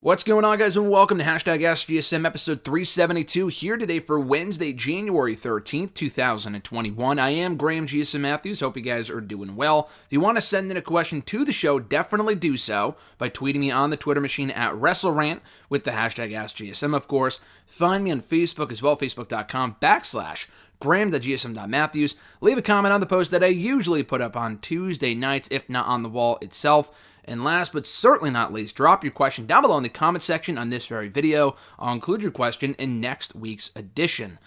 What's going on, guys, and welcome to #AskGSM episode 372 here today for Wednesday, January 13th, 2021. I am Graham GSM Matthews. Hope you guys are doing well. If you want to send in a question to the show, definitely do so by tweeting me on the Twitter machine at WrestleRant with the #AskGSM, of course. Find me on Facebook as well, facebook.com/Graham.gsm.Matthews. Leave a comment on the post that I usually put up on Tuesday nights, if not on the wall itself. And last but certainly not least, drop your question down below in the comment section on this very video. I'll include your question in next week's edition.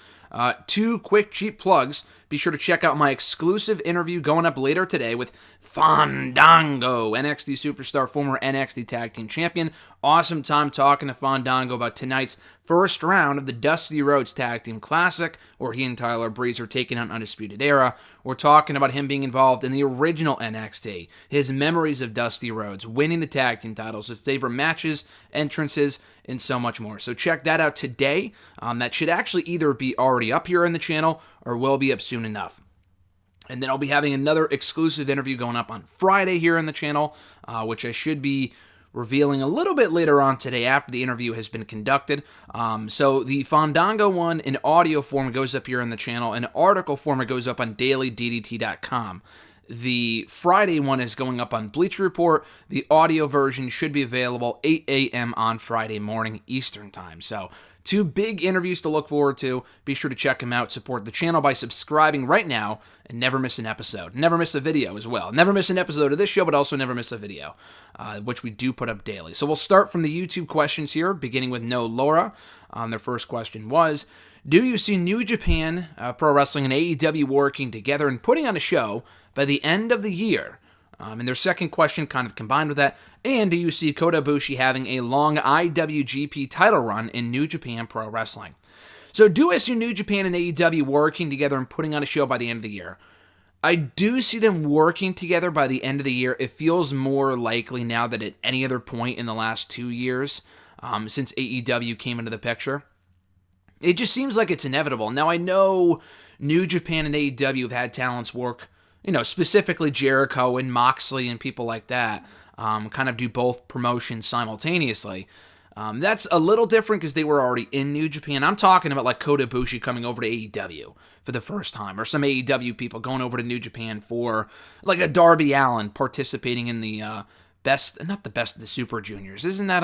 Two quick, cheap plugs. Be sure to check out my exclusive interview going up later today with Fandango, NXT superstar, former NXT Tag Team Champion. Awesome time talking to Fandango about tonight's first round of the Dusty Rhodes Tag Team Classic, where he and Tyler Breeze are taking on Undisputed Era. We're talking about him being involved in the original NXT, his memories of Dusty Rhodes, winning the tag team titles, his favorite matches, entrances, and so much more. So check that out today. That should actually either be already up here on the channel or will be up soon enough. And then I'll be having another exclusive interview going up on Friday here on the channel, which I should be revealing a little bit later on today after the interview has been conducted. So the Fandango one in audio form goes up here on the channel. In article form, it goes up on dailyddt.com. The Friday one is going up on Bleacher Report. The audio version should be available 8 a.m. on Friday morning Eastern Time. So two big interviews to look forward to. Be sure to check them out. Support the channel by subscribing right now and never miss an episode. Never miss a video as well. Never miss an episode of this show, but also never miss a video, which we do put up daily. So we'll start from the YouTube questions here, beginning with No Laura. Their first question was, do you see New Japan Pro Wrestling and AEW working together and putting on a show by the end of the year? And their second question kind of combined with that, and do you see Kota Ibushi having a long IWGP title run in New Japan Pro Wrestling? So do I see New Japan and AEW working together and putting on a show by the end of the year? I do see them working together by the end of the year. It feels more likely now than at any other point in the last 2 years since AEW came into the picture. It just seems like it's inevitable. Now, I know New Japan and AEW have had talents work, specifically Jericho and Moxley and people like that, kind of do both promotions simultaneously. That's a little different because they were already in New Japan. I'm talking about like Kota Ibushi coming over to AEW for the first time, or some AEW people going over to New Japan for like a Darby Allin participating in the not the best of the Super Juniors. Isn't that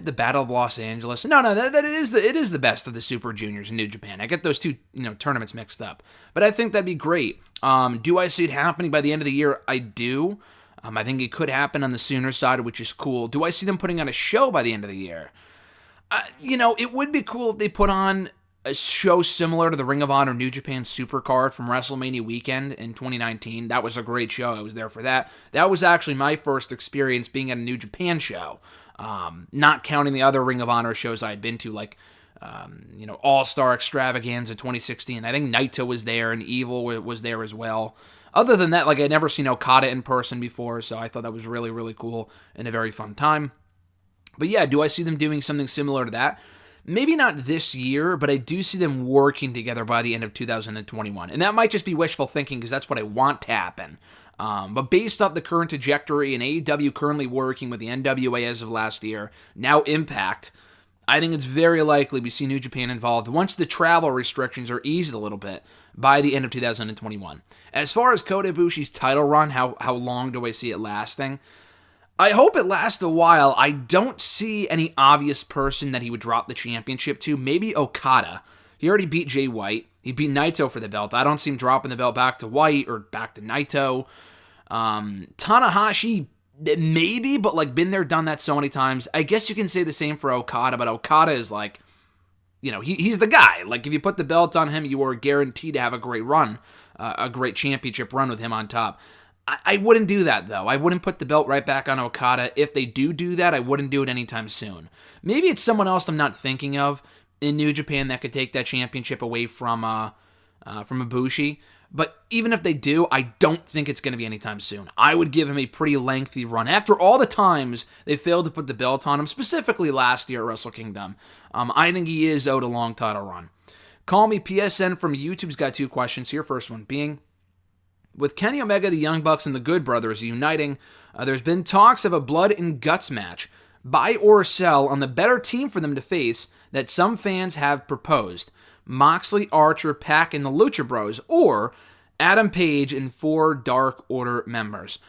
the Battle of Los Angeles? No, it is the best of the Super Juniors in New Japan. I get those two, tournaments mixed up. But I think that'd be great. Do I see it happening by the end of the year? I do. I think it could happen on the sooner side, which is cool. Do I see them putting on a show by the end of the year? It would be cool if they put on a show similar to the Ring of Honor New Japan Supercard from WrestleMania weekend in 2019. That was a great show. I was there for that. That was actually my first experience being at a New Japan show. Not counting the other Ring of Honor shows I had been to, like, All-Star Extravaganza 2016. I think Naito was there and Evil was there as well. Other than that, I'd never seen Okada in person before, so I thought that was really, really cool and a very fun time. But yeah, do I see them doing something similar to that? Maybe not this year, but I do see them working together by the end of 2021. And that might just be wishful thinking because that's what I want to happen. But based off the current trajectory and AEW currently working with the NWA as of last year, now Impact, I think it's very likely we see New Japan involved once the travel restrictions are eased a little bit by the end of 2021. As far as Kota Ibushi's title run, how long do I see it lasting? I hope it lasts a while. I don't see any obvious person that he would drop the championship to. Maybe Okada. He already beat Jay White. He beat Naito for the belt. I don't see him dropping the belt back to White or back to Naito. Tanahashi, maybe, but been there, done that so many times. I guess you can say the same for Okada, but Okada is he's the guy. If you put the belt on him, you are guaranteed to have a great run, a great championship run with him on top. I wouldn't do that, though. I wouldn't put the belt right back on Okada. If they do that, I wouldn't do it anytime soon. Maybe it's someone else I'm not thinking of in New Japan that could take that championship away from Ibushi. But even if they do, I don't think it's going to be anytime soon. I would give him a pretty lengthy run. After all the times they failed to put the belt on him, specifically last year at Wrestle Kingdom, I think he is owed a long title run. Call Me PSN from YouTube's got two questions here. First one being, with Kenny Omega, the Young Bucks, and the Good Brothers uniting, there's been talks of a blood and guts match. buy or sell on the better team for them to face that some fans have proposed. Moxley, Archer, Pac, and the Lucha Bros, or Adam Page and 4 Dark Order members.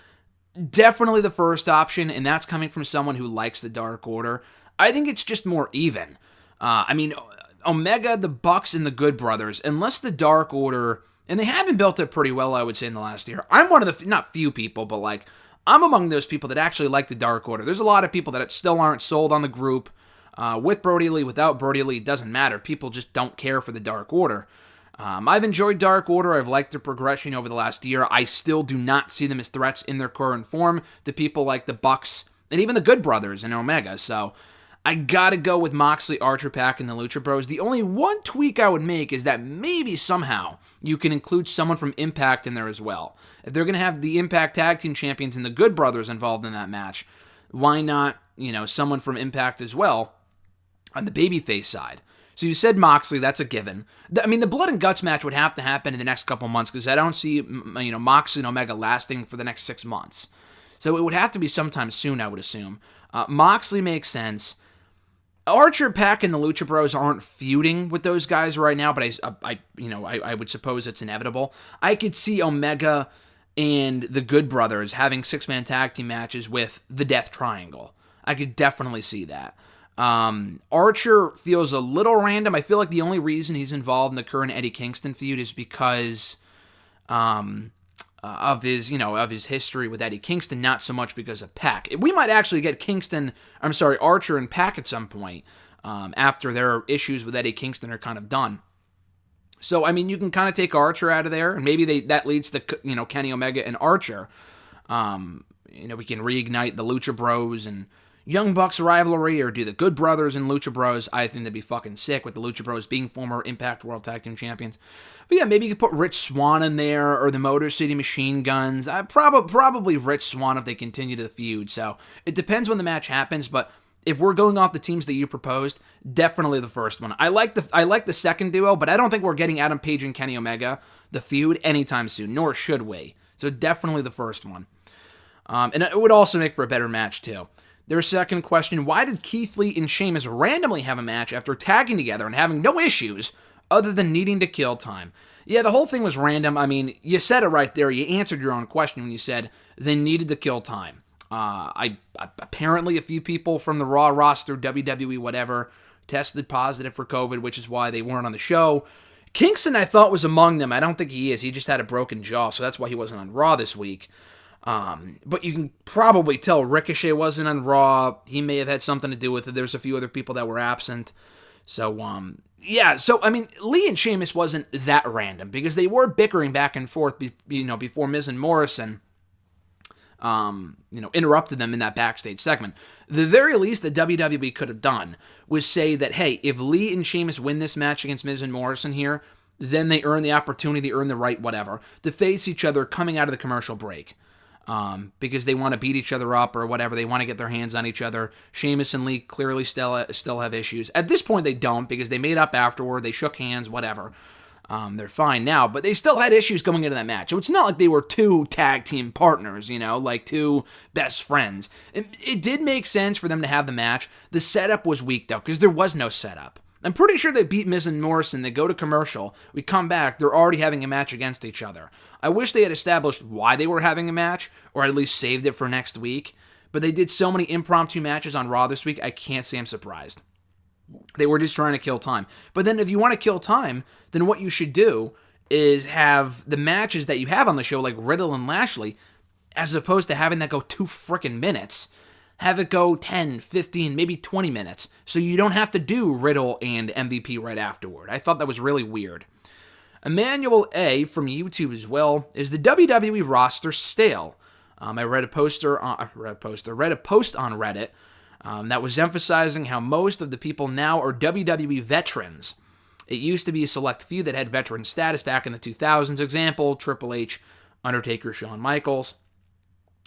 Definitely the first option, and that's coming from someone who likes the Dark Order. I think it's just more even. Omega, the Bucks, and the Good Brothers, unless the Dark Order, and they haven't built it pretty well, I would say, in the last year. I'm one of the, not few people, but like, I'm among those people that actually like the Dark Order. There's a lot of people that still aren't sold on the group. With Brody Lee, without Brody Lee, it doesn't matter. People just don't care for the Dark Order. I've enjoyed Dark Order. I've liked their progression over the last year. I still do not see them as threats in their current form to people like the Bucks and even the Good Brothers and Omega. So I gotta go with Moxley, Archer, Pac, and the Lucha Bros. The only one tweak I would make is that maybe somehow you can include someone from Impact in there as well. If they're gonna have the Impact Tag Team Champions and the Good Brothers involved in that match, why not, someone from Impact as well on the babyface side? So you said Moxley, that's a given. The Blood and Guts match would have to happen in the next couple months because I don't see, Moxley and Omega lasting for the next 6 months. So it would have to be sometime soon, I would assume. Moxley makes sense. Archer, Pac, and the Lucha Bros aren't feuding with those guys right now, but I would suppose it's inevitable. I could see Omega and the Good Brothers having 6-man tag team matches with the Death Triangle. I could definitely see that. Archer feels a little random. I feel like the only reason he's involved in the current Eddie Kingston feud is because of his history with Eddie Kingston, not so much because of Pac. We might actually get Archer and Pac at some point after their issues with Eddie Kingston are kind of done. So, you can kind of take Archer out of there, and maybe that leads to, Kenny Omega and Archer. We can reignite the Lucha Bros and Young Bucks rivalry, or do the Good Brothers and Lucha Bros. I think that'd be fucking sick with the Lucha Bros being former Impact World Tag Team Champions. But yeah, maybe you could put Rich Swann in there, or the Motor City Machine Guns. Probably Rich Swann if they continue to the feud. So it depends when the match happens, but if we're going off the teams that you proposed, definitely the first one. I like the second duo, but I don't think we're getting Adam Page and Kenny Omega, the feud, anytime soon, nor should we. So definitely the first one. And it would also make for a better match, too. Their second question, why did Keith Lee and Sheamus randomly have a match after tagging together and having no issues other than needing to kill time? Yeah, the whole thing was random. You said it right there. You answered your own question when you said they needed to kill time. Apparently a few people from the Raw roster, WWE, whatever, tested positive for COVID, which is why they weren't on the show. Kingston, I thought, was among them. I don't think he is. He just had a broken jaw, so that's why he wasn't on Raw this week. But you can probably tell Ricochet wasn't on Raw. He may have had something to do with it. There's a few other people that were absent. So, Lee and Sheamus wasn't that random because they were bickering back and forth, before Miz and Morrison, interrupted them in that backstage segment. The very least that WWE could have done was say that, hey, if Lee and Sheamus win this match against Miz and Morrison here, then they earn the opportunity, earn the right, whatever, to face each other coming out of the commercial break. Because they want to beat each other up or whatever. They want to get their hands on each other. Sheamus and Lee clearly still have issues. At this point, they don't because they made up afterward. They shook hands, whatever. They're fine now, but they still had issues going into that match. So it's not like they were two tag team partners, like two best friends. It did make sense for them to have the match. The setup was weak, though, because there was no setup. I'm pretty sure they beat Miz and Morrison. They go to commercial. We come back. They're already having a match against each other. I wish they had established why they were having a match, or at least saved it for next week. But they did so many impromptu matches on Raw this week, I can't say I'm surprised. They were just trying to kill time. But then if you want to kill time, then what you should do is have the matches that you have on the show, like Riddle and Lashley, as opposed to having that go 2 frickin' minutes. Have it go 10, 15, maybe 20 minutes, so you don't have to do Riddle and MVP right afterward. I thought that was really weird. Emmanuel A. from YouTube as well, is the WWE roster stale? I read a post on Reddit that was emphasizing how most of the people now are WWE veterans. It used to be a select few that had veteran status back in the 2000s. Example, Triple H, Undertaker, Shawn Michaels.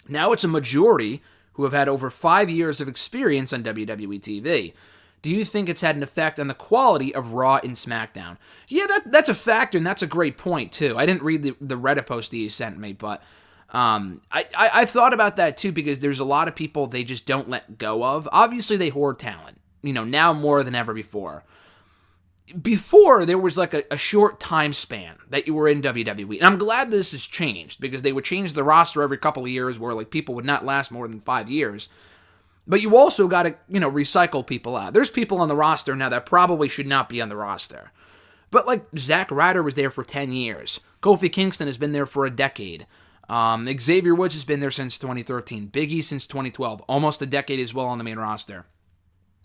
Now it's a majority who have had over 5 years of experience on WWE TV. Do you think it's had an effect on the quality of Raw and SmackDown? Yeah, that's a factor, and that's a great point, too. I didn't read the Reddit post that you sent me, but I've thought about that too, because there's a lot of people they just don't let go of. Obviously, they hoard talent, now more than ever before. Before, there was like a short time span that you were in WWE. And I'm glad this has changed, because they would change the roster every couple of years where like people would not last more than 5 years. But you also got to, recycle people out. There's people on the roster now that probably should not be on the roster. But like Zack Ryder was there for 10 years. Kofi Kingston has been there for a decade. Xavier Woods has been there since 2013. Big E since 2012. Almost a decade as well on the main roster.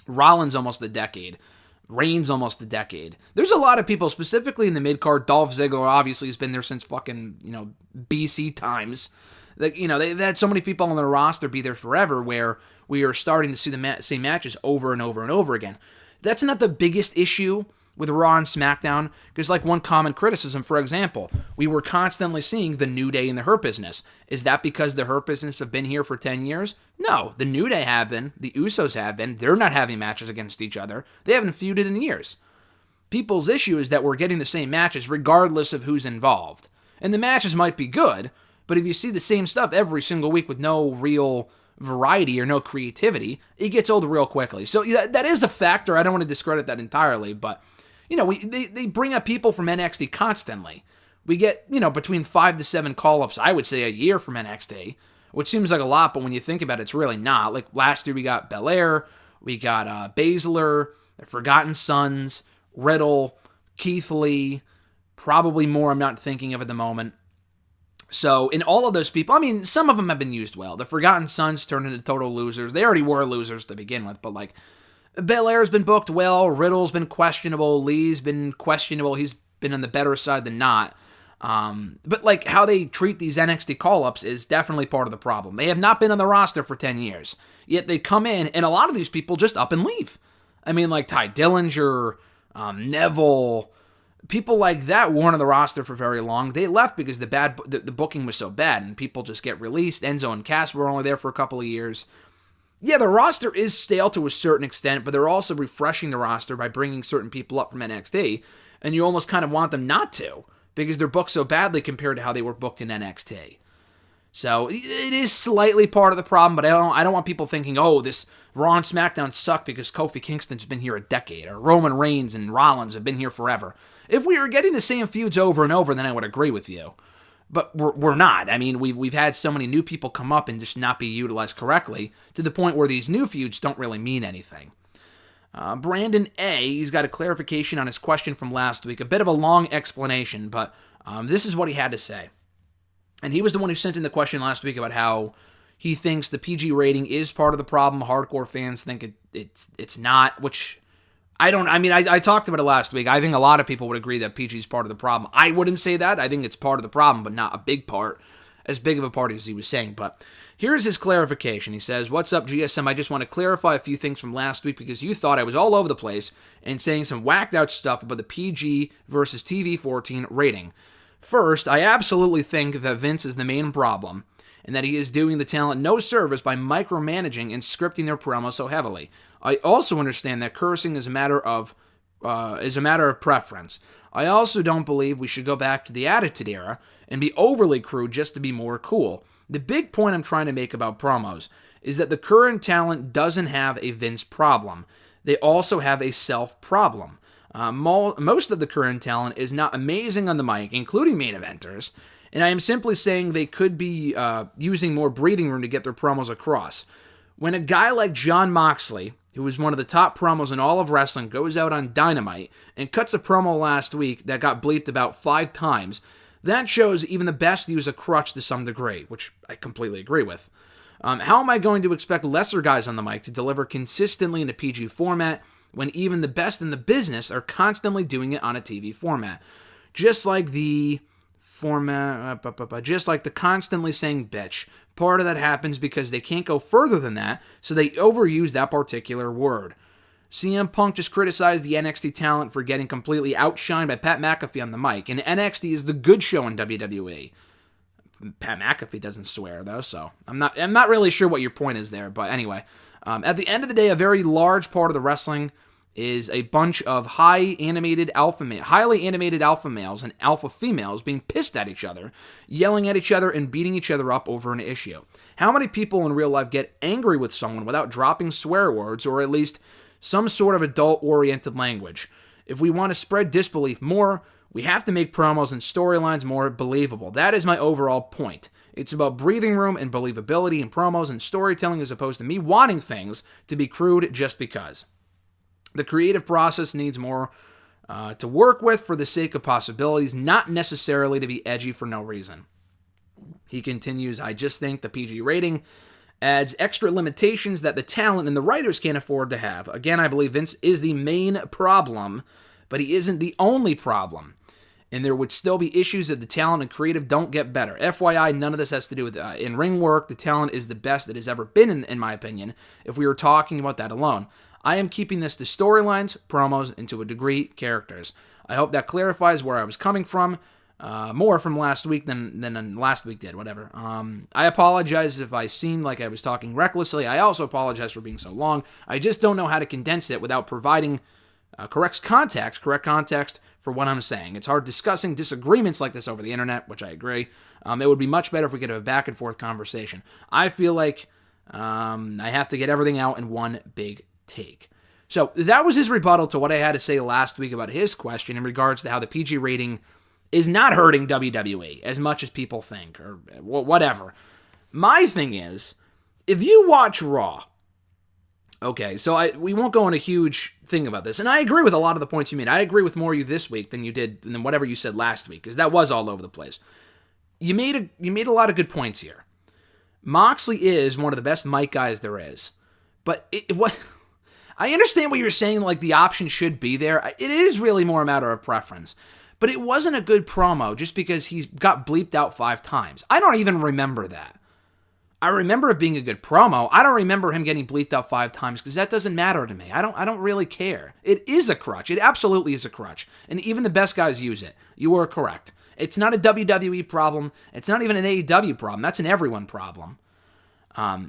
Rollins almost a decade. Reigns almost a decade. There's a lot of people, specifically in the mid-card. Dolph Ziggler obviously has been there since fucking, BC times. They've had so many people on their roster be there forever, where we are starting to see the same matches over and over and over again. That's not the biggest issue with Raw and SmackDown, because like one common criticism, for example, we were constantly seeing the New Day in the Hurt Business. Is that because the Hurt Business have been here for 10 years? No, the New Day have been, the Usos have been. They're not having matches against each other. They haven't feuded in years. People's issue is that we're getting the same matches regardless of who's involved. And the matches might be good, but if you see the same stuff every single week with no real variety or no creativity, it gets old real quickly. So that is a factor. I don't want to discredit that entirely, but they bring up people from NXT constantly. We get, between 5 to 7 call-ups, I would say, a year from NXT, which seems like a lot, but when you think about it, it's really not. Like, last year we got Belair, we got Baszler, the Forgotten Sons, Riddle, Keith Lee, probably more I'm not thinking of at the moment. So, in all of those people, some of them have been used well. The Forgotten Sons turned into total losers. They already were losers to begin with, but, Belair's been booked well, Riddle's been questionable, Lee's been questionable, he's been on the better side than not. But how they treat these NXT call-ups is definitely part of the problem. They have not been on the roster for 10 years, yet they come in, and a lot of these people just up and leave. Ty Dillinger, Neville, people like that weren't on the roster for very long. They left because the booking was so bad, and people just get released. Enzo and Cass were only there for a couple of years. Yeah, the roster is stale to a certain extent, but they're also refreshing the roster by bringing certain people up from NXT, and you almost kind of want them not to, because they're booked so badly compared to how they were booked in NXT. So, it is slightly part of the problem, but I don't want people thinking, this Raw and SmackDown suck because Kofi Kingston's been here a decade, or Roman Reigns and Rollins have been here forever. If we were getting the same feuds over and over, then I would agree with you. But we're not. We've had so many new people come up and just not be utilized correctly, to the point where these new feuds don't really mean anything. Brandon A., he's got a clarification on his question from last week. A bit of a long explanation, but this is what he had to say. And he was the one who sent in the question last week about how he thinks the PG rating is part of the problem. Hardcore fans think it's not, which I talked about it last week. I think a lot of people would agree that PG is part of the problem. I wouldn't say that. I think it's part of the problem, but not a big part. As big of a part as he was saying. But here's his clarification. He says, "What's up, GSM? I just want to clarify a few things from last week, because you thought I was all over the place and saying some whacked out stuff about the PG versus TV-14 rating. First, I absolutely think that Vince is the main problem, and that he is doing the talent no service by micromanaging and scripting their promos so heavily. I also understand that cursing is a matter of preference. I also don't believe we should go back to the Attitude Era and be overly crude just to be more cool. The big point I'm trying to make about promos is that the current talent doesn't have a Vince problem. They also have a self problem. Most of the current talent is not amazing on the mic, including main eventers, and I am simply saying they could be using more breathing room to get their promos across. When a guy like Jon Moxley, who was one of the top promos in all of wrestling, goes out on Dynamite and cuts a promo last week that got bleeped about 5 times, that shows even the best use a crutch to some degree, which I completely agree with. How am I going to expect lesser guys on the mic to deliver consistently in a PG format when even the best in the business are constantly doing it on a TV format? Just like the constantly saying bitch. Part of that happens because they can't go further than that, so they overuse that particular word. CM Punk just criticized the NXT talent for getting completely outshined by Pat McAfee on the mic, and NXT is the good show in WWE. Pat McAfee doesn't swear, though, so I'm not really sure what your point is there, but anyway. At the end of the day, a very large part of the wrestling is a bunch of highly animated alpha males and alpha females being pissed at each other, yelling at each other, and beating each other up over an issue. How many people in real life get angry with someone without dropping swear words or at least some sort of adult-oriented language? If we want to spread disbelief more, we have to make promos and storylines more believable. That is my overall point. It's about breathing room and believability in promos and storytelling as opposed to me wanting things to be crude just because. The creative process needs more to work with for the sake of possibilities, not necessarily to be edgy for no reason. He continues, I just think the PG rating adds extra limitations that the talent and the writers can't afford to have. Again, I believe Vince is the main problem, but he isn't the only problem. And there would still be issues if the talent and creative don't get better. FYI, none of this has to do with in-ring work. The talent is the best it has ever been, in my opinion, if we were talking about that alone. I am keeping this to storylines, promos, and to a degree, characters. I hope that clarifies where I was coming from, more from last week than last week did, whatever. I apologize if I seemed like I was talking recklessly. I also apologize for being so long. I just don't know how to condense it without providing correct context for what I'm saying. It's hard discussing disagreements like this over the internet, which I agree. It would be much better if we could have a back and forth conversation. I feel like I have to get everything out in one big take. So that was his rebuttal to what I had to say last week about his question in regards to how the PG rating is not hurting WWE as much as people think, or whatever. My thing is, if you watch Raw, okay, so we won't go on a huge thing about this, and I agree with a lot of the points you made. I agree with more of you this week than you did than whatever you said last week, because that was all over the place. You made a lot of good points here. Moxley is one of the best mic guys there is, but I understand what you're saying, like the option should be there. It is really more a matter of preference. But it wasn't a good promo just because he got bleeped out 5 times. I don't even remember that. I remember it being a good promo. I don't remember him getting bleeped out 5 times because that doesn't matter to me. I don't really care. It is a crutch. It absolutely is a crutch. And even the best guys use it. You were correct. It's not a WWE problem. It's not even an AEW problem. That's an everyone problem.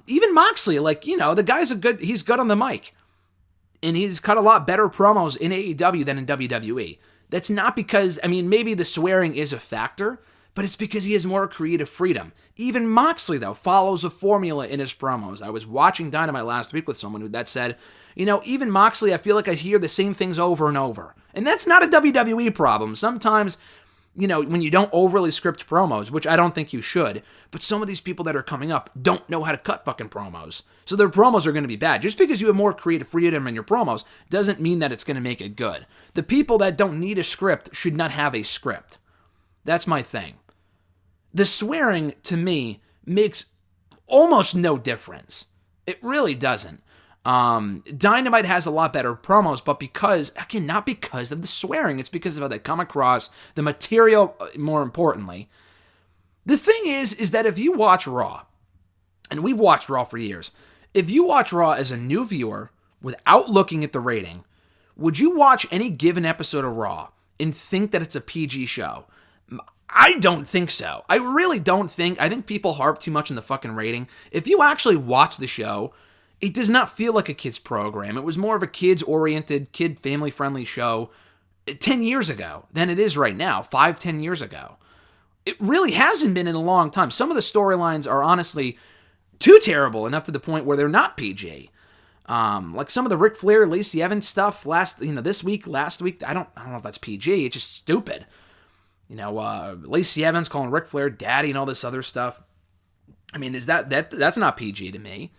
Even Moxley, the guy's he's good on the mic. And he's cut a lot better promos in AEW than in WWE. That's not because, maybe the swearing is a factor, but it's because he has more creative freedom. Even Moxley, though, follows a formula in his promos. I was watching Dynamite last week with someone that said, even Moxley, I feel like I hear the same things over and over. And that's not a WWE problem. Sometimes, when you don't overly script promos, which I don't think you should, but some of these people that are coming up don't know how to cut fucking promos. So their promos are going to be bad. Just because you have more creative freedom in your promos doesn't mean that it's going to make it good. The people that don't need a script should not have a script. That's my thing. The swearing, to me, makes almost no difference. It really doesn't. Dynamite has a lot better promos, but not because of the swearing, it's because of how they come across, the material, more importantly. The thing is that if you watch Raw, and we've watched Raw for years, if you watch Raw as a new viewer, without looking at the rating, would you watch any given episode of Raw and think that it's a PG show? I don't think so. I really don't think. I think people harp too much on the fucking rating. If you actually watch the show, it does not feel like a kids program. It was more of a kids-oriented, kid family-friendly show 10 years ago than it is right now, 5-10 years ago. It really hasn't been in a long time. Some of the storylines are honestly too terrible, enough to the point where they're not PG. Like some of the Ric Flair, Lacey Evans stuff last week, I don't know if that's PG. It's just stupid. Lacey Evans calling Ric Flair daddy and all this other stuff. Is that's not PG to me.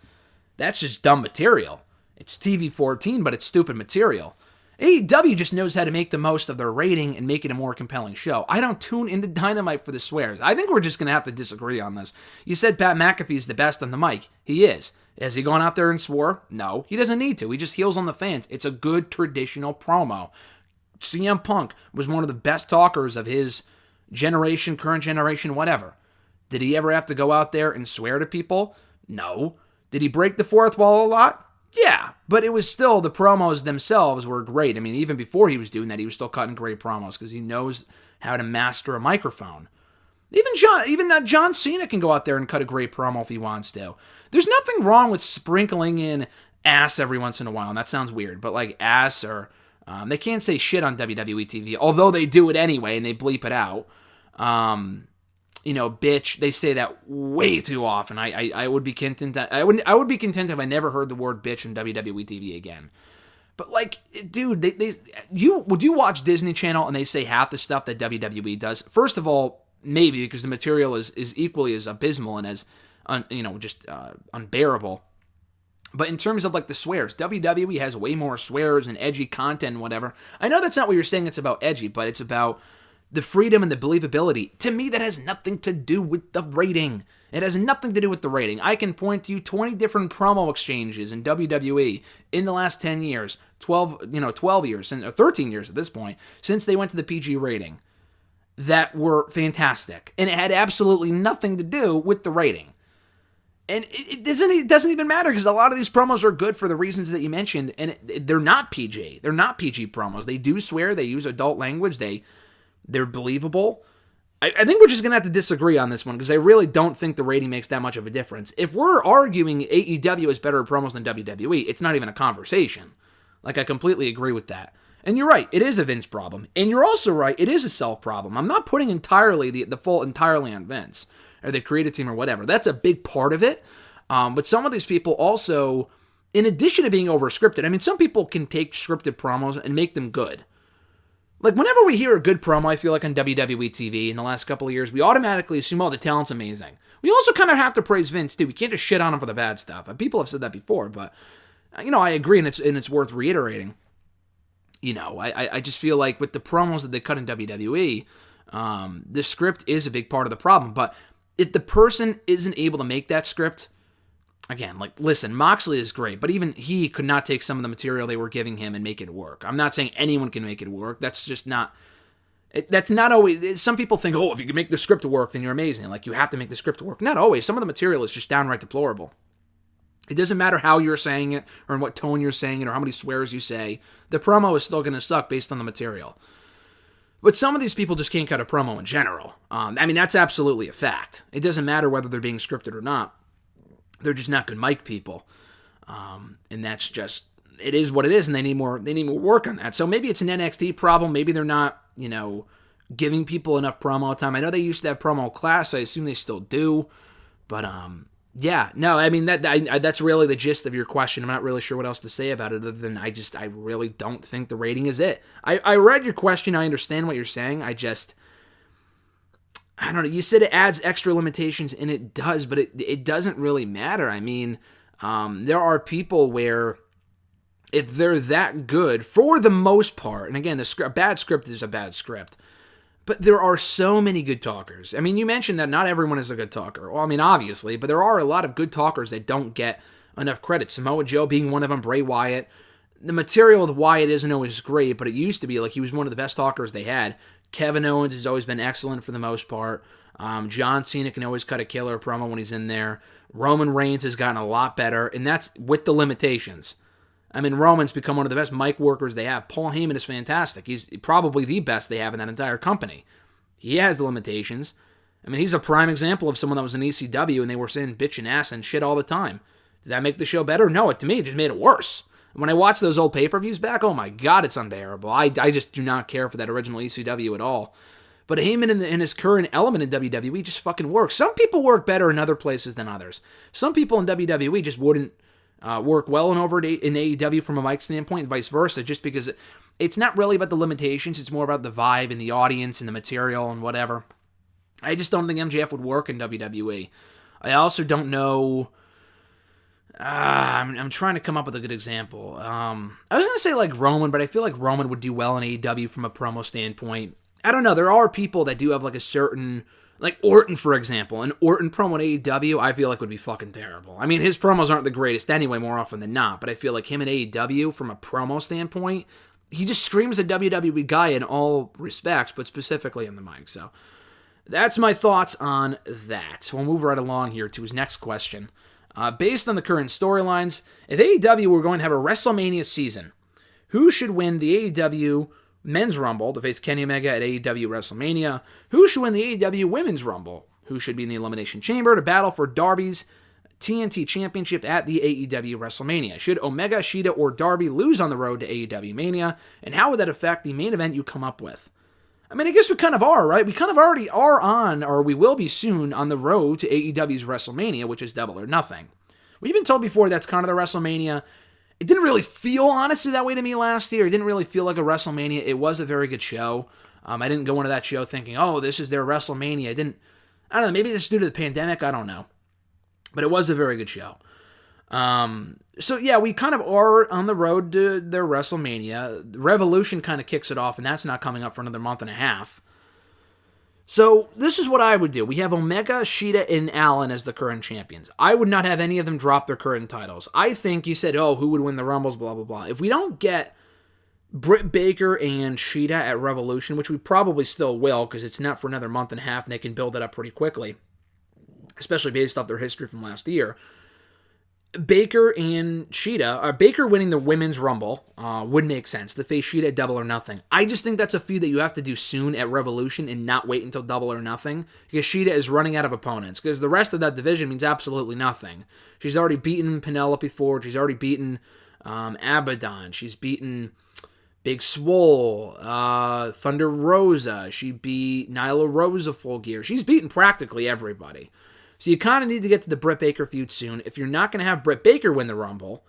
That's just dumb material. It's TV-14, but it's stupid material. AEW just knows how to make the most of their rating and make it a more compelling show. I don't tune into Dynamite for the swears. I think we're just going to have to disagree on this. You said Pat McAfee's the best on the mic. He is. Has he gone out there and swore? No, he doesn't need to. He just heals on the fans. It's a good traditional promo. CM Punk was one of the best talkers of his generation, current generation, whatever. Did he ever have to go out there and swear to people? No. Did he break the fourth wall a lot? Yeah, but it was still, the promos themselves were great. Even before he was doing that, he was still cutting great promos because he knows how to master a microphone. Even John Cena can go out there and cut a great promo if he wants to. There's nothing wrong with sprinkling in ass every once in a while, and that sounds weird, but like ass or they can't say shit on WWE TV, although they do it anyway and they bleep it out. Bitch, they say that way too often. I would be content. I would be content if I never heard the word bitch in WWE TV again. But like, dude, would you watch Disney Channel and they say half the stuff that WWE does? First of all, maybe because the material is equally as abysmal and as unbearable. But in terms of like the swears, WWE has way more swears and edgy content and whatever. I know that's not what you're saying it's about edgy, but it's about the freedom and the believability. To me, that has nothing to do with the rating. It has nothing to do with the rating. I can point to you 20 different promo exchanges in WWE in the last 10 years, 12 years, or 13 years at this point, since they went to the PG rating, that were fantastic. And it had absolutely nothing to do with the rating. And it doesn't even matter because a lot of these promos are good for the reasons that you mentioned, and they're not PG. They're not PG promos. They do swear. They use adult language. They're believable. I think we're just going to have to disagree on this one because I really don't think the rating makes that much of a difference. If we're arguing AEW is better at promos than WWE, it's not even a conversation. Like, I completely agree with that. And you're right, it is a Vince problem. And you're also right, it is a self problem. I'm not putting entirely the fault entirely on Vince or the creative team or whatever. That's a big part of it. But some of these people also, in addition to being over-scripted, I mean, some people can take scripted promos and make them good. Like, whenever we hear a good promo, I feel like on WWE TV in the last couple of years, we automatically assume, oh, the talent's amazing. We also kind of have to praise Vince, too. We can't just shit on him for the bad stuff. And people have said that before, but, I agree, and it's worth reiterating. I just feel like with the promos that they cut in WWE, the script is a big part of the problem. But if the person isn't able to make that script, again, like, listen, Moxley is great, but even he could not take some of the material they were giving him and make it work. I'm not saying anyone can make it work. That's just not, that's not always, some people think, oh, if you can make the script work, then you're amazing. Like, you have to make the script work. Not always. Some of the material is just downright deplorable. It doesn't matter how you're saying it, or in what tone you're saying it, or how many swears you say. The promo is still going to suck based on the material. But some of these people just can't cut a promo in general. That's absolutely a fact. It doesn't matter whether they're being scripted or not. They're just not good mic people. And that's just, it is what it is, and they need more work on that. So maybe it's an NXT problem. Maybe they're not, giving people enough promo time. I know they used to have promo class. I assume they still do. But, that's really the gist of your question. I'm not really sure what else to say about it other than I really don't think the rating is it. I read your question. I understand what you're saying. I don't know. You said it adds extra limitations, and it does, but it doesn't really matter. I mean, there are people where if they're that good, for the most part, and again, a bad script is a bad script, but there are so many good talkers. I mean, you mentioned that not everyone is a good talker. Well, I mean, obviously, but there are a lot of good talkers that don't get enough credit. Samoa Joe being one of them, Bray Wyatt. The material with Wyatt isn't always great, but it used to be. Like, he was one of the best talkers they had. Kevin Owens has always been excellent for the most part. John Cena can always cut a killer promo when he's in there. Roman Reigns has gotten a lot better, and that's with the limitations. I mean, Roman's become one of the best mic workers they have. Paul Heyman is fantastic. He's probably the best they have in that entire company. He has the limitations. I mean, he's a prime example of someone that was in ECW, and they were saying bitch and ass and shit all the time. Did that make the show better? No, to me, it just made it worse. When I watch those old pay-per-views back, oh my God, it's unbearable. I just do not care for that original ECW at all. But Heyman in his current element in WWE just fucking works. Some people work better in other places than others. Some people in WWE just wouldn't work well in AEW from a mic standpoint, and vice versa, just because it's not really about the limitations. It's more about the vibe and the audience and the material and whatever. I just don't think MJF would work in WWE. I also don't know. I'm trying to come up with a good example. I was going to say like Roman, but I feel like Roman would do well in AEW from a promo standpoint. I don't know. There are people that do have like a certain, like Orton, for example. An Orton promo in AEW, I feel like would be fucking terrible. I mean, his promos aren't the greatest anyway, more often than not, but I feel like him in AEW, from a promo standpoint, he just screams a WWE guy in all respects, but specifically in the mic. So that's my thoughts on that. We'll move right along here to his next question. Based on the current storylines, if AEW were going to have a WrestleMania season, who should win the AEW Men's Rumble to face Kenny Omega at AEW WrestleMania? Who should win the AEW Women's Rumble? Who should be in the Elimination Chamber to battle for Darby's TNT Championship at the AEW WrestleMania? Should Omega, Shida, or Darby lose on the road to AEW Mania? And how would that affect the main event you come up with? I mean, I guess we kind of are, right? We kind of already are on, or we will be soon, on the road to AEW's WrestleMania, which is Double or Nothing. We've been told before that's kind of the WrestleMania. It didn't really feel, honestly, that way to me last year. It didn't really feel like a WrestleMania. It was a very good show. I didn't go into that show thinking, oh, this is their WrestleMania. I don't know, maybe this is due to the pandemic. I don't know. But it was a very good show. So yeah, we kind of are on the road to their WrestleMania. Revolution kind of kicks it off, and that's not coming up for another month and a half. So this is what I would do. We have Omega, Shida, and Allen as the current champions. I would not have any of them drop their current titles. I think you said, oh, who would win the Rumbles, blah, blah, blah. If we don't get Britt Baker and Shida at Revolution, which we probably still will because it's not for another month and a half, and they can build it up pretty quickly, especially based off their history from last year. Baker and Shida, Baker winning the Women's Rumble would make sense. The face Shida at Double or Nothing. I just think that's a feud that you have to do soon at Revolution and not wait until Double or Nothing because Shida is running out of opponents because the rest of that division means absolutely nothing. She's already beaten Penelope Ford. She's already beaten Abaddon. She's beaten Big Swole, Thunder Rosa. She beat Nyla Rosa full gear. She's beaten practically everybody. So you kind of need to get to the Britt Baker feud soon. If you're not going to have Britt Baker win the Rumble,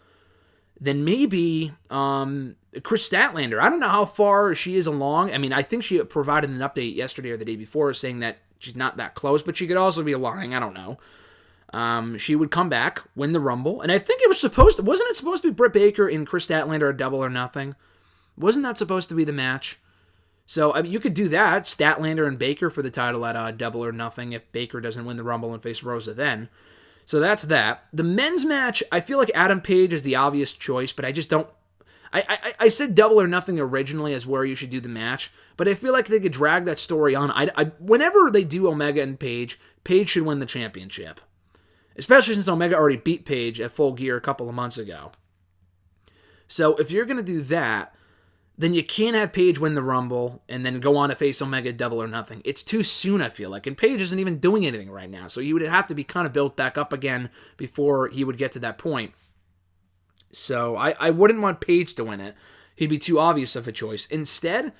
then maybe Chris Statlander. I don't know how far she is along. I mean, I think she provided an update yesterday or the day before saying that she's not that close, but she could also be lying. I don't know. She would come back, win the Rumble, and I think it was wasn't it supposed to be Britt Baker and Chris Statlander at Double or Nothing? Wasn't that supposed to be the match? So, I mean, you could do that, Statlander and Baker for the title at Double or Nothing if Baker doesn't win the Rumble and face Rosa then. So that's that. The men's match, I feel like Adam Page is the obvious choice, but I just don't... I said Double or Nothing originally as where you should do the match, but I feel like they could drag that story on. Whenever they do Omega and Page, Page should win the championship. Especially since Omega already beat Page at Full Gear a couple of months ago. So if you're going to do that, then you can't have Page win the Rumble and then go on to face Omega Double or Nothing. It's too soon, I feel like. And Page isn't even doing anything right now. So he would have to be kind of built back up again before he would get to that point. So I wouldn't want Page to win it. He'd be too obvious of a choice. Instead,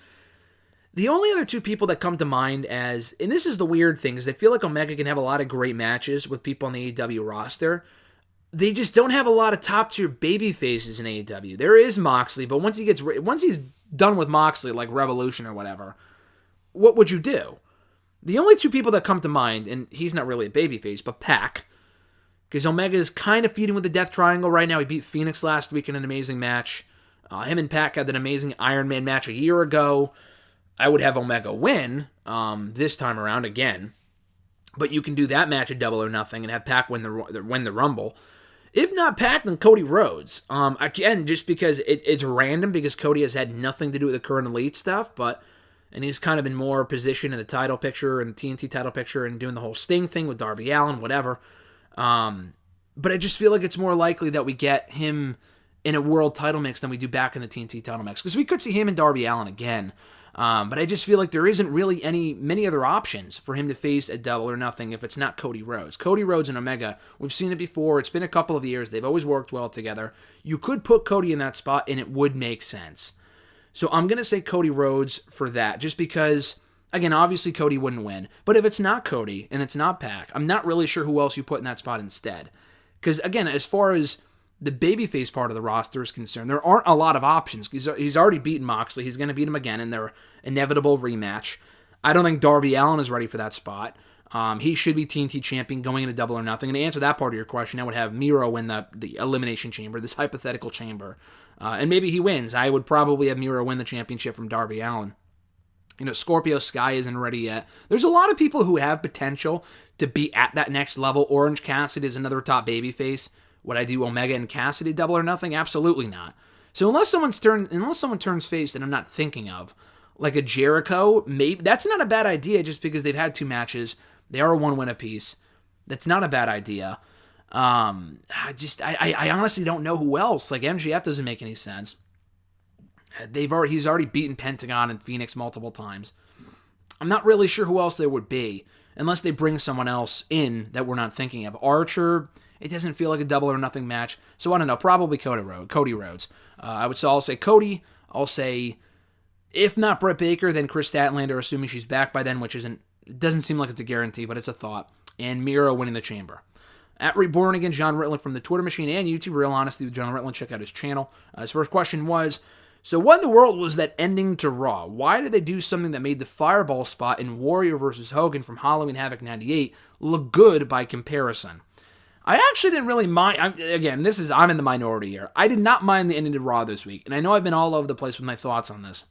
the only other two people that come to mind as, and this is the weird thing, is I feel like Omega can have a lot of great matches with people on the AEW roster. They just don't have a lot of top-tier baby faces in AEW. There is Moxley, but once he's done with Moxley, like Revolution or whatever, what would you do? The only two people that come to mind, and he's not really a babyface, but Pac, because Omega is kind of feuding with the Death Triangle right now. He beat Phoenix last week in an amazing match. Him and Pac had an amazing Iron Man match a year ago. I would have Omega win this time around again, but you can do that match at Double or Nothing and have Pac win the Rumble. If not Pac, then Cody Rhodes. Again, just because it's random, because Cody has had nothing to do with the current Elite stuff, and he's kind of been more positioned in the title picture and the TNT title picture and doing the whole Sting thing with Darby Allin, whatever. But I just feel like it's more likely that we get him in a world title mix than we do back in the TNT title mix, because we could see him and Darby Allin again. But I just feel like there isn't really many other options for him to face at Double or Nothing if it's not Cody Rhodes. Cody Rhodes and Omega, we've seen it before. It's been a couple of years. They've always worked well together. You could put Cody in that spot, and it would make sense. So I'm going to say Cody Rhodes for that, just because, again, obviously Cody wouldn't win. But if it's not Cody and it's not Pac, I'm not really sure who else you put in that spot instead. Because, again, as far as the babyface part of the roster is concerned, there aren't a lot of options. He's already beaten Moxley. He's going to beat him again in their inevitable rematch. I don't think Darby Allin is ready for that spot. He should be TNT champion going into Double or Nothing. And to answer that part of your question, I would have Miro win the Elimination Chamber, this hypothetical chamber. And maybe he wins. I would probably have Miro win the championship from Darby Allin. You know, Scorpio Sky isn't ready yet. There's a lot of people who have potential to be at that next level. Orange Cassidy is another top babyface. Would I do Omega and Cassidy Double or Nothing? Absolutely not. So unless someone turns face that I'm not thinking of, like a Jericho, maybe that's not a bad idea just because they've had two matches. They are 1 win apiece. That's not a bad idea. I honestly don't know who else. Like MJF doesn't make any sense. He's already beaten Pentagon and Phoenix multiple times. I'm not really sure who else there would be unless they bring someone else in that we're not thinking of. Archer It doesn't feel like a double or nothing match. So I don't know, probably Cody Rhodes. I'll say Cody. I'll say, if not Britt Baker, then Chris Statlander, assuming she's back by then, which it doesn't seem like it's a guarantee, but it's a thought. And Miro winning the Chamber. At Reborn again, John Ritland from the Twitter machine and YouTube. Real Honesty with John Ritland. Check out his channel. His first question was, so what in the world was that ending to Raw? Why did they do something that made the Fireball spot in Warrior vs. Hogan from Halloween Havoc 98 look good by comparison? I actually didn't really mind. I'm in the minority here. I did not mind the ending to Raw this week. And I know I've been all over the place with my thoughts on this.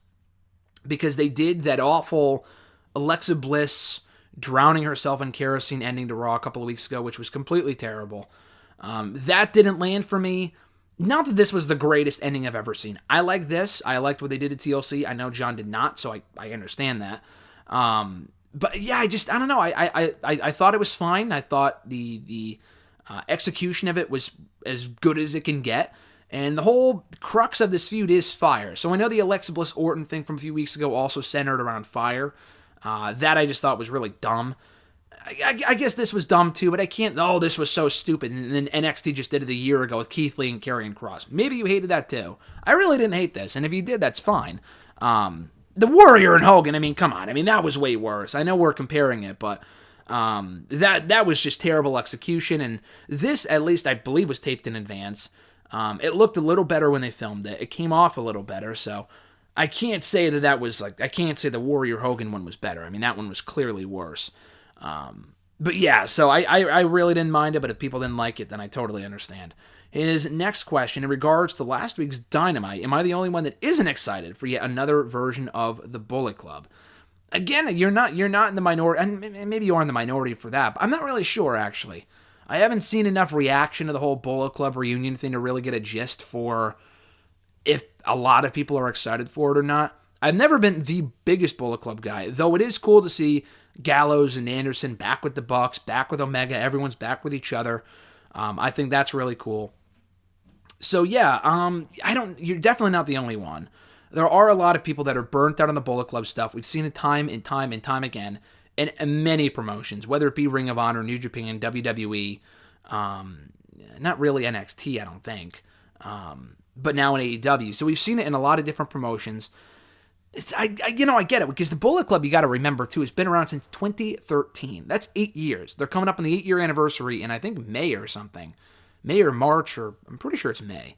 Because they did that awful Alexa Bliss drowning herself in kerosene ending to Raw a couple of weeks ago, which was completely terrible. That didn't land for me. Not that this was the greatest ending I've ever seen. I like this. I liked what they did at TLC. I know John did not, so I understand that. But yeah, I don't know. I thought it was fine. I thought the execution of it was as good as it can get. And the whole crux of this feud is fire. So I know the Alexa Bliss Orton thing from a few weeks ago also centered around fire. That I just thought was really dumb. I guess this was dumb too, but I can't, this was so stupid. And then NXT just did it a year ago with Keith Lee and Karrion Kross. Maybe you hated that too. I really didn't hate this, and if you did, that's fine. The Warrior and Hogan, I mean, come on. I mean, that was way worse. I know we're comparing it, but that was just terrible execution, and this, at least, I believe was taped in advance. It looked a little better when they filmed it. It came off a little better, so I can't say that was like, I can't say the Warrior Hogan one was better. I mean, that one was clearly worse. But yeah, so I really didn't mind it, but if people didn't like it, then I totally understand. His next question, in regards to last week's Dynamite, am I the only one that isn't excited for yet another version of the Bullet Club? Again, you're not in the minority, and maybe you are in the minority for that, but I'm not really sure, actually. I haven't seen enough reaction to the whole Bullet Club reunion thing to really get a gist for if a lot of people are excited for it or not. I've never been the biggest Bullet Club guy, though it is cool to see Gallows and Anderson back with the Bucks, back with Omega, everyone's back with each other. I think that's really cool. So yeah, you're definitely not the only one. There are a lot of people that are burnt out on the Bullet Club stuff. We've seen it time and time and time again in many promotions, whether it be Ring of Honor, New Japan, WWE, not really NXT, I don't think, but now in AEW. So we've seen it in a lot of different promotions. I get it, because the Bullet Club, you got to remember, too, has been around since 2013. That's 8 years. They're coming up on the 8-year anniversary in, I think, May or something. May or March, or I'm pretty sure it's May.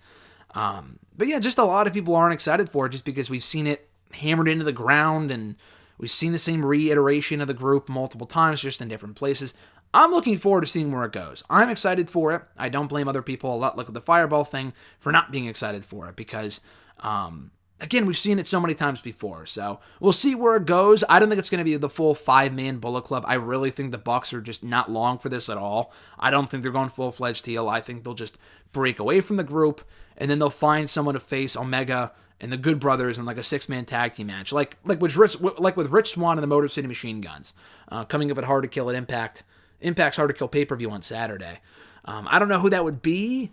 But yeah, just a lot of people aren't excited for it just because we've seen it hammered into the ground, and we've seen the same reiteration of the group multiple times, just in different places. I'm looking forward to seeing where it goes. I'm excited for it. I don't blame other people, a lot like with the Fireball thing, for not being excited for it, because again, we've seen it so many times before, so we'll see where it goes. I don't think it's going to be the full 5-man Bullet Club. I really think the Bucks are just not long for this at all. I don't think they're going full-fledged heel. I think they'll just break away from the group, and then they'll find someone to face Omega and the Good Brothers in like a 6-man tag team match, like with Rich Swann and the Motor City Machine Guns, coming up at Hard to Kill at Impact. Impact's Hard to Kill pay-per-view on Saturday. I don't know who that would be.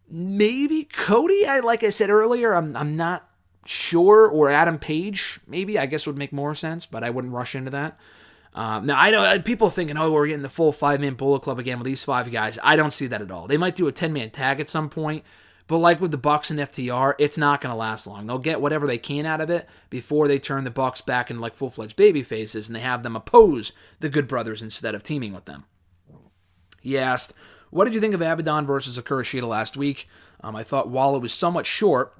Maybe Cody. Like I said earlier, I'm not sure, or Adam Page, maybe, I guess would make more sense, but I wouldn't rush into that. Now, I know people thinking, we're getting the full 5-man Bullet Club again with these 5 guys. I don't see that at all. They might do a 10-man tag at some point, but like with the Bucks and FTR, it's not going to last long. They'll get whatever they can out of it before they turn the Bucks back into like full-fledged baby faces, and they have them oppose the Good Brothers instead of teaming with them. He asked, what did you think of Abaddon versus Akira Shida last week? I thought while it was somewhat short,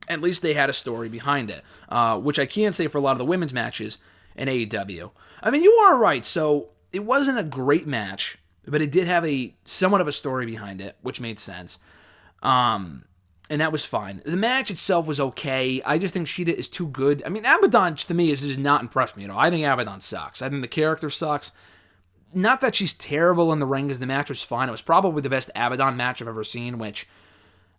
at least they had a story behind it, which I can't say for a lot of the women's matches in AEW. I mean, you are right. So it wasn't a great match, but it did have somewhat of a story behind it, which made sense. And that was fine. The match itself was okay. I just think Shida is too good. I mean, Abaddon, to me, has just not impressed me at all. I think Abaddon sucks. I think the character sucks. Not that she's terrible in the ring, because the match was fine. It was probably the best Abaddon match I've ever seen, which,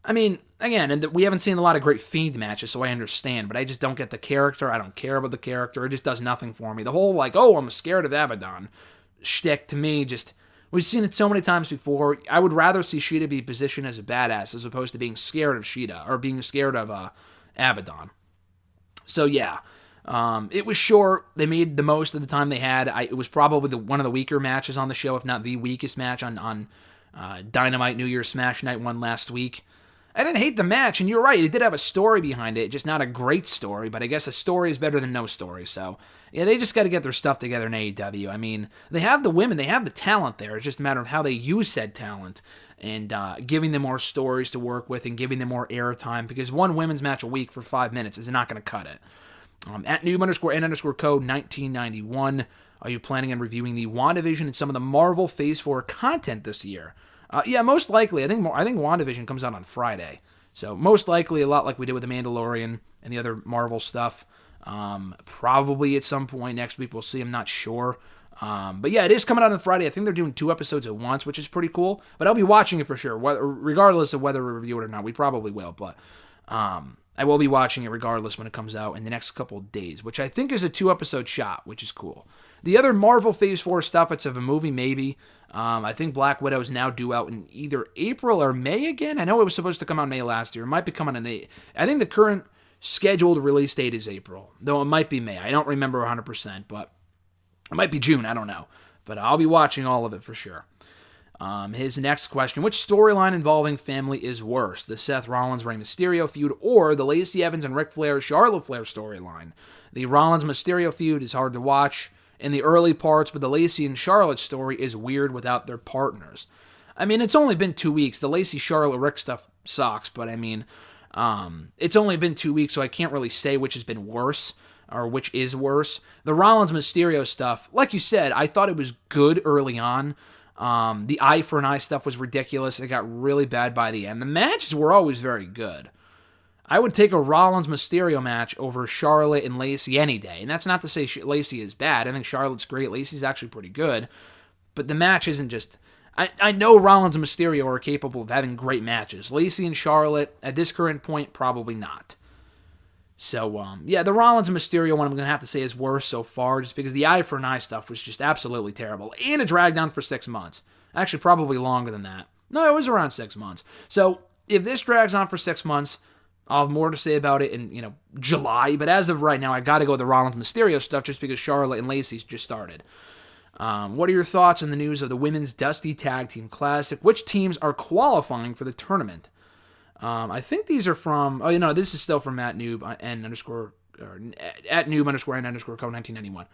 I mean, again, and we haven't seen a lot of great Fiend matches, so I understand, but I just don't get the character. I don't care about the character. It just does nothing for me. The whole, like, I'm scared of Abaddon shtick, to me, just, we've seen it so many times before. I would rather see Shida be positioned as a badass as opposed to being scared of Shida, or being scared of Abaddon. So, yeah. It was short. They made the most of the time they had. It was probably one of the weaker matches on the show, if not the weakest match on Dynamite New Year's Smash Night one last week. I didn't hate the match, and you're right, it did have a story behind it, just not a great story, but I guess a story is better than no story, so yeah, they just got to get their stuff together in AEW. I mean, they have the women, they have the talent there, it's just a matter of how they use said talent, and giving them more stories to work with, and giving them more airtime, because one women's match a week for 5 minutes is not going to cut it. At noob_n_code 1991, are you planning on reviewing the WandaVision and some of the Marvel Phase 4 content this year? Yeah, most likely. I think WandaVision comes out on Friday. So most likely a lot like we did with The Mandalorian and the other Marvel stuff. Probably at some point next week we'll see. I'm not sure. But yeah, it is coming out on Friday. I think they're doing 2 episodes at once, which is pretty cool. But I'll be watching it for sure, regardless of whether we review it or not. We probably will. But I will be watching it regardless when it comes out in the next couple of days, which I think is a 2-episode shot, which is cool. The other Marvel Phase 4 stuff, it's of a movie maybe. I think Black Widow is now due out in either April or May again. I know it was supposed to come out May last year. It might be coming in May. I think the current scheduled release date is April, though it might be May. I don't remember 100%, but it might be June. I don't know. But I'll be watching all of it for sure. His next question, which storyline involving family is worse? The Seth Rollins-Rey Mysterio feud or the Lacey Evans and Ric Flair-Charlotte Flair storyline? The Rollins-Mysterio feud is hard to watch in the early parts, but the Lacey and Charlotte story is weird without their partners. I mean, it's only been 2 weeks. The Lacey, Charlotte, Rick stuff sucks, but I mean, it's only been 2 weeks, so I can't really say which has been worse or which is worse. The Rollins-Mysterio stuff, like you said, I thought it was good early on. The eye for an eye stuff was ridiculous. It got really bad by the end. The matches were always very good. I would take a Rollins-Mysterio match over Charlotte and Lacey any day. And that's not to say Lacey is bad. I think Charlotte's great. Lacey's actually pretty good. But the match isn't just... I know Rollins and Mysterio are capable of having great matches. Lacey and Charlotte, at this current point, probably not. So, yeah, the Rollins and Mysterio one I'm going to have to say is worse so far, just because the eye for an eye stuff was just absolutely terrible. And it dragged on for 6 months. Actually, probably longer than that. No, it was around 6 months. So, if this drags on for 6 months... I'll have more to say about it in, July, but as of right now, I got to go with the Rollins-Mysterio stuff just because Charlotte and Lacey's just started. What are your thoughts on the news of the Women's Dusty Tag Team Classic? Which teams are qualifying for the tournament? I think these are from, this is still from at Noob_N_code 1991.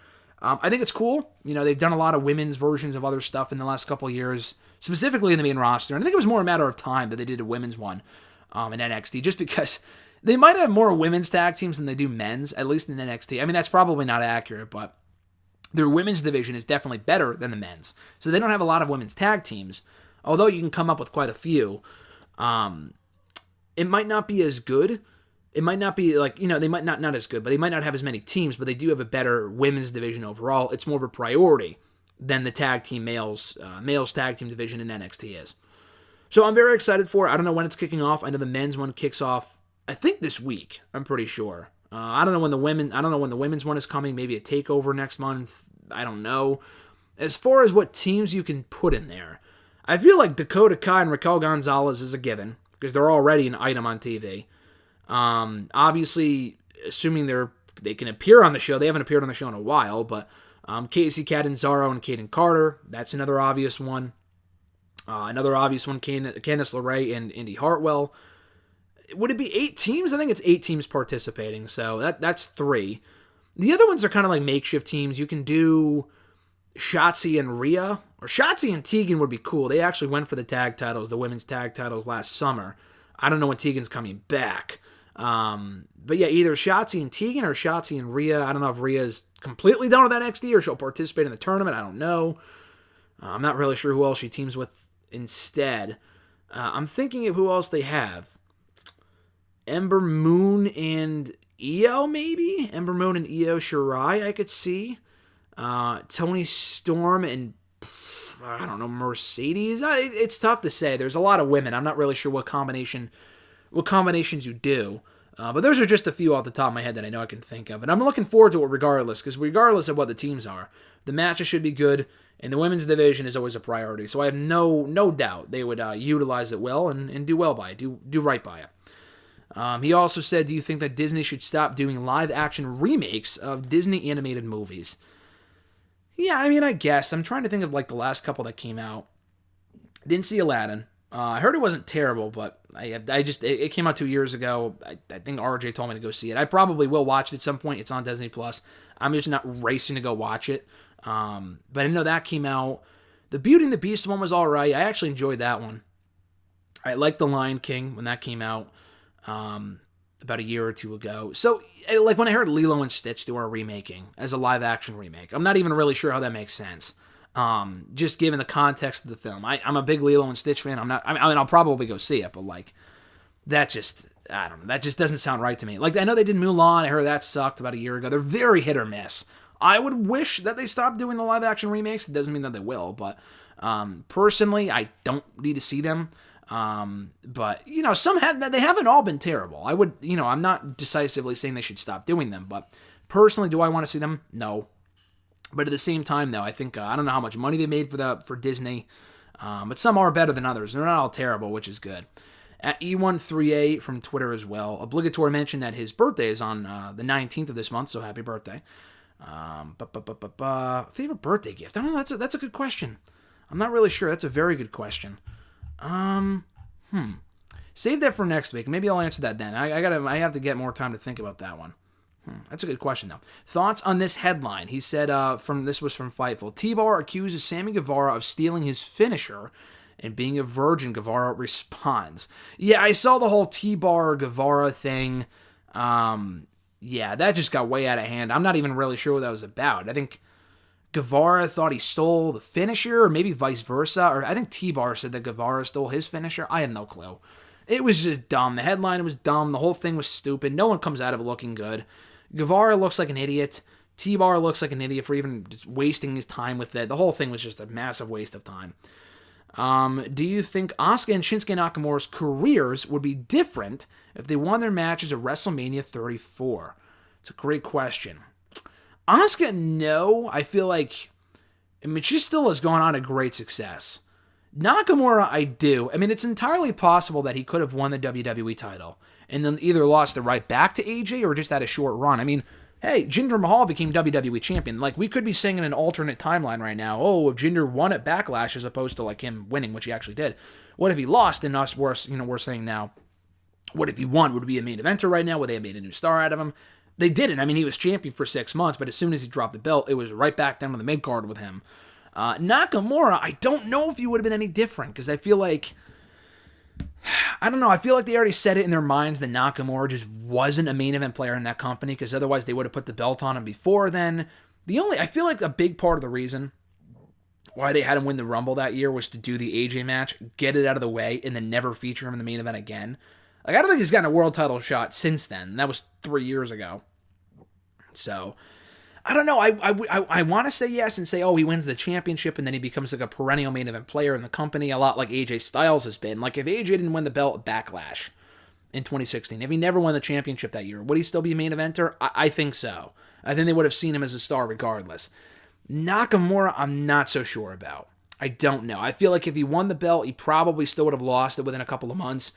I think it's cool. They've done a lot of women's versions of other stuff in the last couple of years, specifically in the main roster, and I think it was more a matter of time that they did a women's one. In NXT, just because they might have more women's tag teams than they do men's, at least in NXT. I mean, that's probably not accurate, but their women's division is definitely better than the men's. So they don't have a lot of women's tag teams, although you can come up with quite a few. It might not be as good. It might not be they might not as good, but they might not have as many teams, but they do have a better women's division overall. It's more of a priority than the tag team males tag team division in NXT is. So I'm very excited for it. I don't know when it's kicking off. I know the men's one kicks off, I think this week. I'm pretty sure. I don't know when the women's one is coming. Maybe a takeover next month. I don't know. As far as what teams you can put in there, I feel like Dakota Kai and Raquel Gonzalez is a given because they're already an item on TV. Obviously, assuming they can appear on the show. They haven't appeared on the show in a while, but Casey Catanzaro and Kaden Carter. That's another obvious one. Another obvious one, Candice LeRae and Indy Hartwell. Would it be 8 teams? I think it's 8 teams participating, so that's 3. The other ones are kind of like makeshift teams. You can do Shotzi and Rhea, or Shotzi and Tegan would be cool. They actually went for the tag titles, the women's tag titles last summer. I don't know when Tegan's coming back. But yeah, either Shotzi and Tegan or Shotzi and Rhea. I don't know if Rhea's completely done with NXT or she'll participate in the tournament. I don't know. I'm not really sure who else she teams with instead. I'm thinking of who else they have. Ember Moon and Io, maybe? Ember Moon and Io Shirai, I could see. Toni Storm and, I don't know, Mercedes? It's tough to say. There's a lot of women. I'm not really sure what combinations you do. But those are just a few off the top of my head that I know I can think of. And I'm looking forward to it regardless, because regardless of what the teams are, the matches should be good, and the women's division is always a priority. So I have no doubt they would utilize it well and do well by it, do right by it. He also said, do you think that Disney should stop doing live-action remakes of Disney animated movies? Yeah, I mean, I guess. I'm trying to think of, the last couple that came out. Didn't see Aladdin. I heard it wasn't terrible, but it came out 2 years ago. I think RJ told me to go see it. I probably will watch it at some point. It's on Disney Plus. I'm just not racing to go watch it. But I know that came out. The Beauty and the Beast one was all right. I actually enjoyed that one. I liked The Lion King when that came out about a year or two ago. So, like when I heard Lilo and Stitch do a remaking as a live action remake, I'm not even really sure how that makes sense. Just given the context of the film, I'm a big Lilo and Stitch fan. I'll probably go see it, but like that just, I don't know, that just doesn't sound right to me. Like I know they did Mulan. I heard that sucked about a year ago. They're very hit or miss. I would wish that they stopped doing the live action remakes. It doesn't mean that they will, but personally, I don't need to see them. But they haven't all been terrible. I'm not decisively saying they should stop doing them, but personally, do I want to see them? No. But at the same time, though, I think I don't know how much money they made for Disney, but some are better than others. They're not all terrible, which is good. At E138 from Twitter as well, obligatory mention that his birthday is on the 19th of this month, so happy birthday. Favorite birthday gift? I don't know. That's a good question. I'm not really sure. That's a very good question. Save that for next week. Maybe I'll answer that then. I have to get more time to think about that one. That's a good question, though. Thoughts on this headline? He said, this was from Fightful. T-Bar accuses Sammy Guevara of stealing his finisher and being a virgin. Guevara responds. Yeah, I saw the whole T-Bar Guevara thing. Yeah, that just got way out of hand. I'm not even really sure what that was about. I think Guevara thought he stole the finisher, or maybe vice versa. Or I think T-Bar said that Guevara stole his finisher. I have no clue. It was just dumb. The headline was dumb. The whole thing was stupid. No one comes out of it looking good. Guevara looks like an idiot. T-Bar looks like an idiot for even just wasting his time with it. The whole thing was just a massive waste of time. Do you think Asuka and Shinsuke Nakamura's careers would be different if they won their matches at WrestleMania 34? It's a great question. Asuka, no. I feel like, she still has gone on a great success. Nakamura, I do. It's entirely possible that he could have won the WWE title and then either lost it right back to AJ or just had a short run. Hey, Jinder Mahal became WWE champion. Like, we could be saying in an alternate timeline right now, if Jinder won at Backlash as opposed to, like, him winning, which he actually did. What if he lost? And we're saying now, what if he won? Would he be a main eventer right now? Would they have made a new star out of him? They didn't. He was champion for 6 months, but as soon as he dropped the belt, it was right back down to the mid-card with him. Nakamura, I don't know if he would have been any different, because I feel like, I don't know, I feel like they already said it in their minds that Nakamura just wasn't a main event player in that company, because otherwise they would have put the belt on him before then. I feel like a big part of the reason why they had him win the Rumble that year was to do the AJ match, get it out of the way, and then never feature him in the main event again. Like, I don't think he's gotten a world title shot since then. That was 3 years ago. So, I don't know. I want to say yes and say, he wins the championship and then he becomes like a perennial main event player in the company, a lot like AJ Styles has been. Like, if AJ didn't win the belt at Backlash in 2016, if he never won the championship that year, would he still be a main eventer? I think so. I think they would have seen him as a star regardless. Nakamura, I'm not so sure about. I don't know. I feel like if he won the belt, he probably still would have lost it within a couple of months,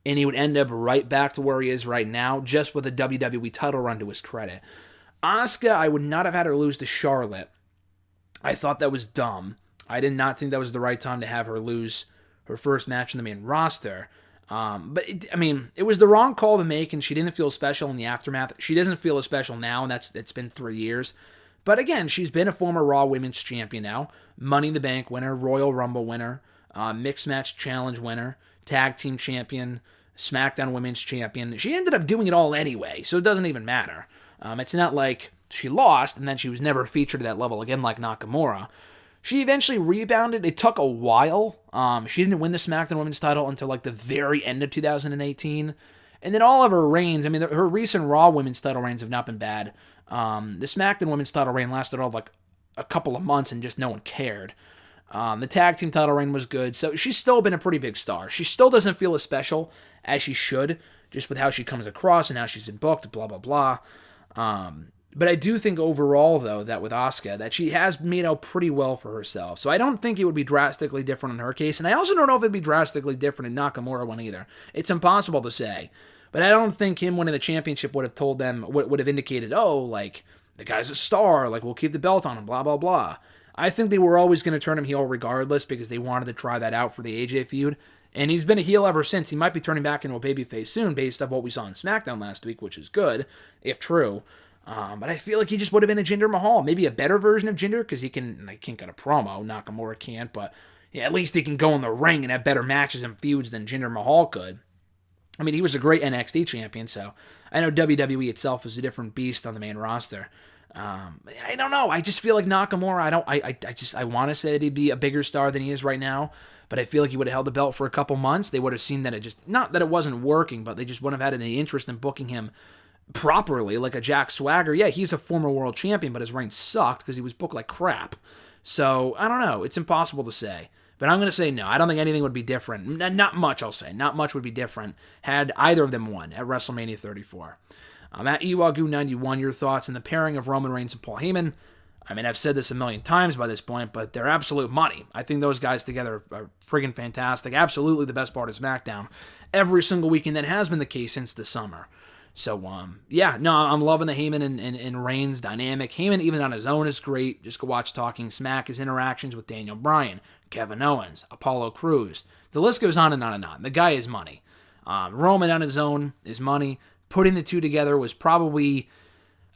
and he would end up right back to where he is right now, just with a WWE title run to his credit. Asuka, I would not have had her lose to Charlotte. I thought that was dumb. I did not think that was the right time to have her lose her first match in the main roster. But it was the wrong call to make, and she didn't feel special in the aftermath. She doesn't feel as special now, and it's been 3 years. But again, she's been a former Raw Women's Champion now, Money in the Bank winner, Royal Rumble winner, Mixed Match Challenge winner, Tag Team Champion, SmackDown Women's Champion. She ended up doing it all anyway, so it doesn't even matter. It's not like she lost and then she was never featured at that level again like Nakamura. She eventually rebounded. It took a while. She didn't win the SmackDown Women's title until like the very end of 2018. And then all of her reigns, her recent Raw Women's title reigns have not been bad. The SmackDown Women's title reign lasted all of like a couple of months and just no one cared. The tag team title reign was good. So she's still been a pretty big star. She still doesn't feel as special as she should, just with how she comes across and how she's been booked, blah, blah, blah. But I do think overall, though, that with Asuka, that she has made out pretty well for herself. So I don't think it would be drastically different in her case. And I also don't know if it'd be drastically different in Nakamura one either. It's impossible to say. But I don't think him winning the championship would have told them, would have indicated, the guy's a star, we'll keep the belt on him, blah, blah, blah. I think they were always going to turn him heel regardless because they wanted to try that out for the AJ feud. And he's been a heel ever since. He might be turning back into a babyface soon based on what we saw on SmackDown last week, which is good, if true. But I feel like he just would have been a Jinder Mahal. Maybe a better version of Jinder because he can't cut a promo. Nakamura can't, but yeah, at least he can go in the ring and have better matches and feuds than Jinder Mahal could. I mean, he was a great NXT champion, so I know WWE itself is a different beast on the main roster. I don't know. I just feel like Nakamura, I want to say that he'd be a bigger star than he is right now, but I feel like he would have held the belt for a couple months. They would have seen that it just, not that it wasn't working, but they just wouldn't have had any interest in booking him properly, like a Jack Swagger. Yeah, he's a former world champion, but his reign sucked because he was booked like crap. So, I don't know. It's impossible to say. But I'm going to say no. I don't think anything would be different. Not much, I'll say. Not much would be different had either of them won at WrestleMania 34. At Iwagu91, your thoughts on the pairing of Roman Reigns and Paul Heyman. I mean, I've said this a million times by this point, but they're absolute money. I think those guys together are friggin' fantastic. Absolutely the best part of SmackDown every single week, and that has been the case since the summer. So, yeah, no, I'm loving the Heyman and Reigns dynamic. Heyman, even on his own, is great. Just go watch Talking Smack, his interactions with Daniel Bryan, Kevin Owens, Apollo Crews. The list goes on and on and on. The guy is money. Roman on his own is money. Putting the two together was probably,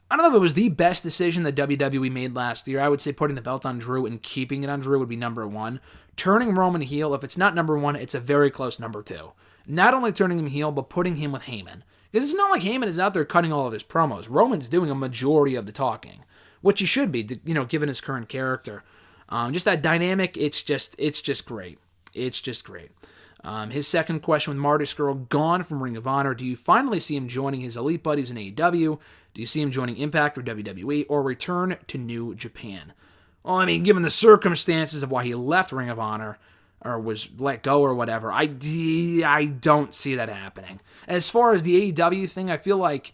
I don't know if it was the best decision that WWE made last year. I would say putting the belt on Drew and keeping it on Drew would be number one. Turning Roman heel, if it's not number one, it's a very close number two. Not only turning him heel, but putting him with Heyman. Because it's not like Heyman is out there cutting all of his promos. Roman's doing a majority of the talking, which he should be, given his current character. Just that dynamic, it's just great. It's just great. His second question with Marty Scurll gone from Ring of Honor. Do you finally see him joining his elite buddies in AEW? Do you see him joining Impact or WWE or return to New Japan? Well, I mean, given the circumstances of why he left Ring of Honor or was let go or whatever, I don't see that happening. As far as the AEW thing, I feel like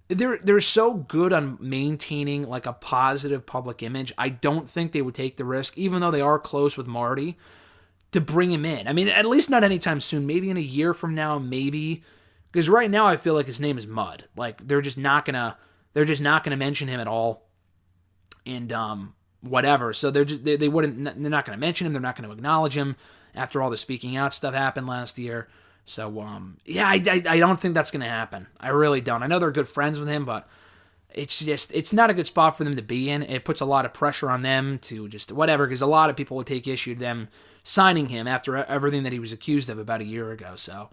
they're so good on maintaining like a positive public image. I don't think they would take the risk, even though they are close with Marty, to bring him in. I mean, at least not anytime soon. Maybe in a year from now, maybe. Because right now I feel like his name is mud. Like they're just not gonna mention him at all. And whatever. So they're not gonna mention him. They're not gonna acknowledge him after all the speaking out stuff happened last year. So yeah, I don't think that's gonna happen. I really don't. I know they're good friends with him, but it's not a good spot for them to be in. It puts a lot of pressure on them to just whatever, because a lot of people would take issue to them signing him after everything that he was accused of about a year ago. So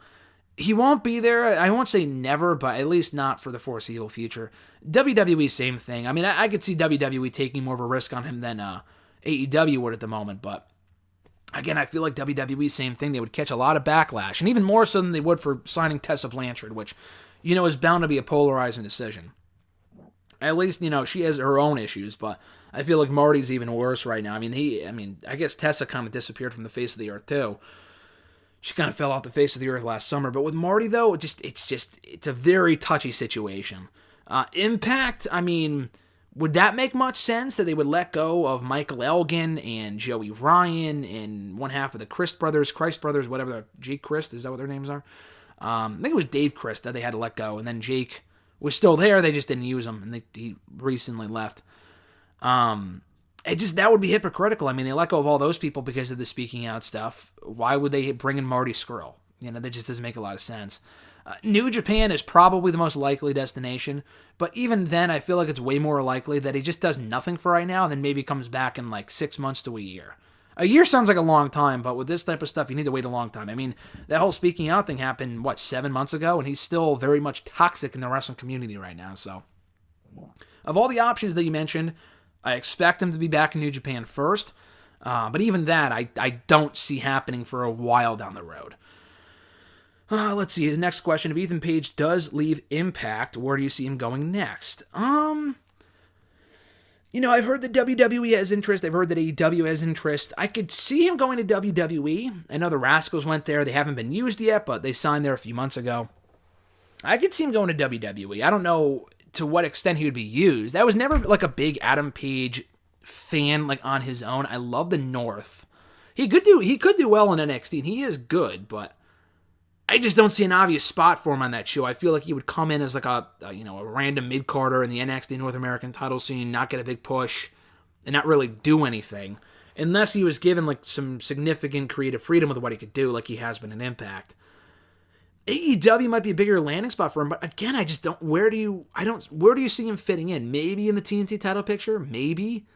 he won't be there. I won't say never, but at least not for the foreseeable future. WWE, same thing. I mean, I could see WWE taking more of a risk on him than AEW would at the moment, but again, I feel like WWE, same thing. They would catch a lot of backlash, and even more so than they would for signing Tessa Blanchard, which, is bound to be a polarizing decision. At least, she has her own issues, but I feel like Marty's even worse right now. I mean, I guess Tessa kind of disappeared from the face of the earth too. She kind of fell off the face of the earth last summer. But with Marty, though, it's a very touchy situation. Impact, I mean, would that make much sense that they would let go of Michael Elgin and Joey Ryan and one half of the Christ brothers, whatever, Jake Christ, is that what their names are? I think it was Dave Christ that they had to let go, and then Jake was still there, they just didn't use him, and he recently left. That would be hypocritical. I mean, they let go of all those people because of the speaking out stuff. Why would they bring in Marty Scurll? That just doesn't make a lot of sense. New Japan is probably the most likely destination, but even then, I feel like it's way more likely that he just does nothing for right now and then maybe comes back in like 6 months to a year. A year sounds like a long time, but with this type of stuff, you need to wait a long time. I mean, that whole speaking out thing happened, 7 months ago, and he's still very much toxic in the wrestling community right now. So, of all the options that you mentioned, I expect him to be back in New Japan first, but even that, I don't see happening for a while down the road. Let's see, his next question, if Ethan Page does leave Impact, where do you see him going next? I've heard that WWE has interest. I've heard that AEW has interest. I could see him going to WWE. I know the Rascals went there. They haven't been used yet, but they signed there a few months ago. I could see him going to WWE. I don't know to what extent he would be used. I was never like a big Adam Page fan, like on his own. I love the North. He could do well in NXT, and he is good, but I just don't see an obvious spot for him on that show. I feel like he would come in as like a random mid-carder in the NXT North American title scene, not get a big push, and not really do anything, unless he was given like some significant creative freedom with what he could do, like he has been in Impact. AEW might be a bigger landing spot for him, but again, I just don't. Where do you see him fitting in? Maybe in the TNT title picture, maybe.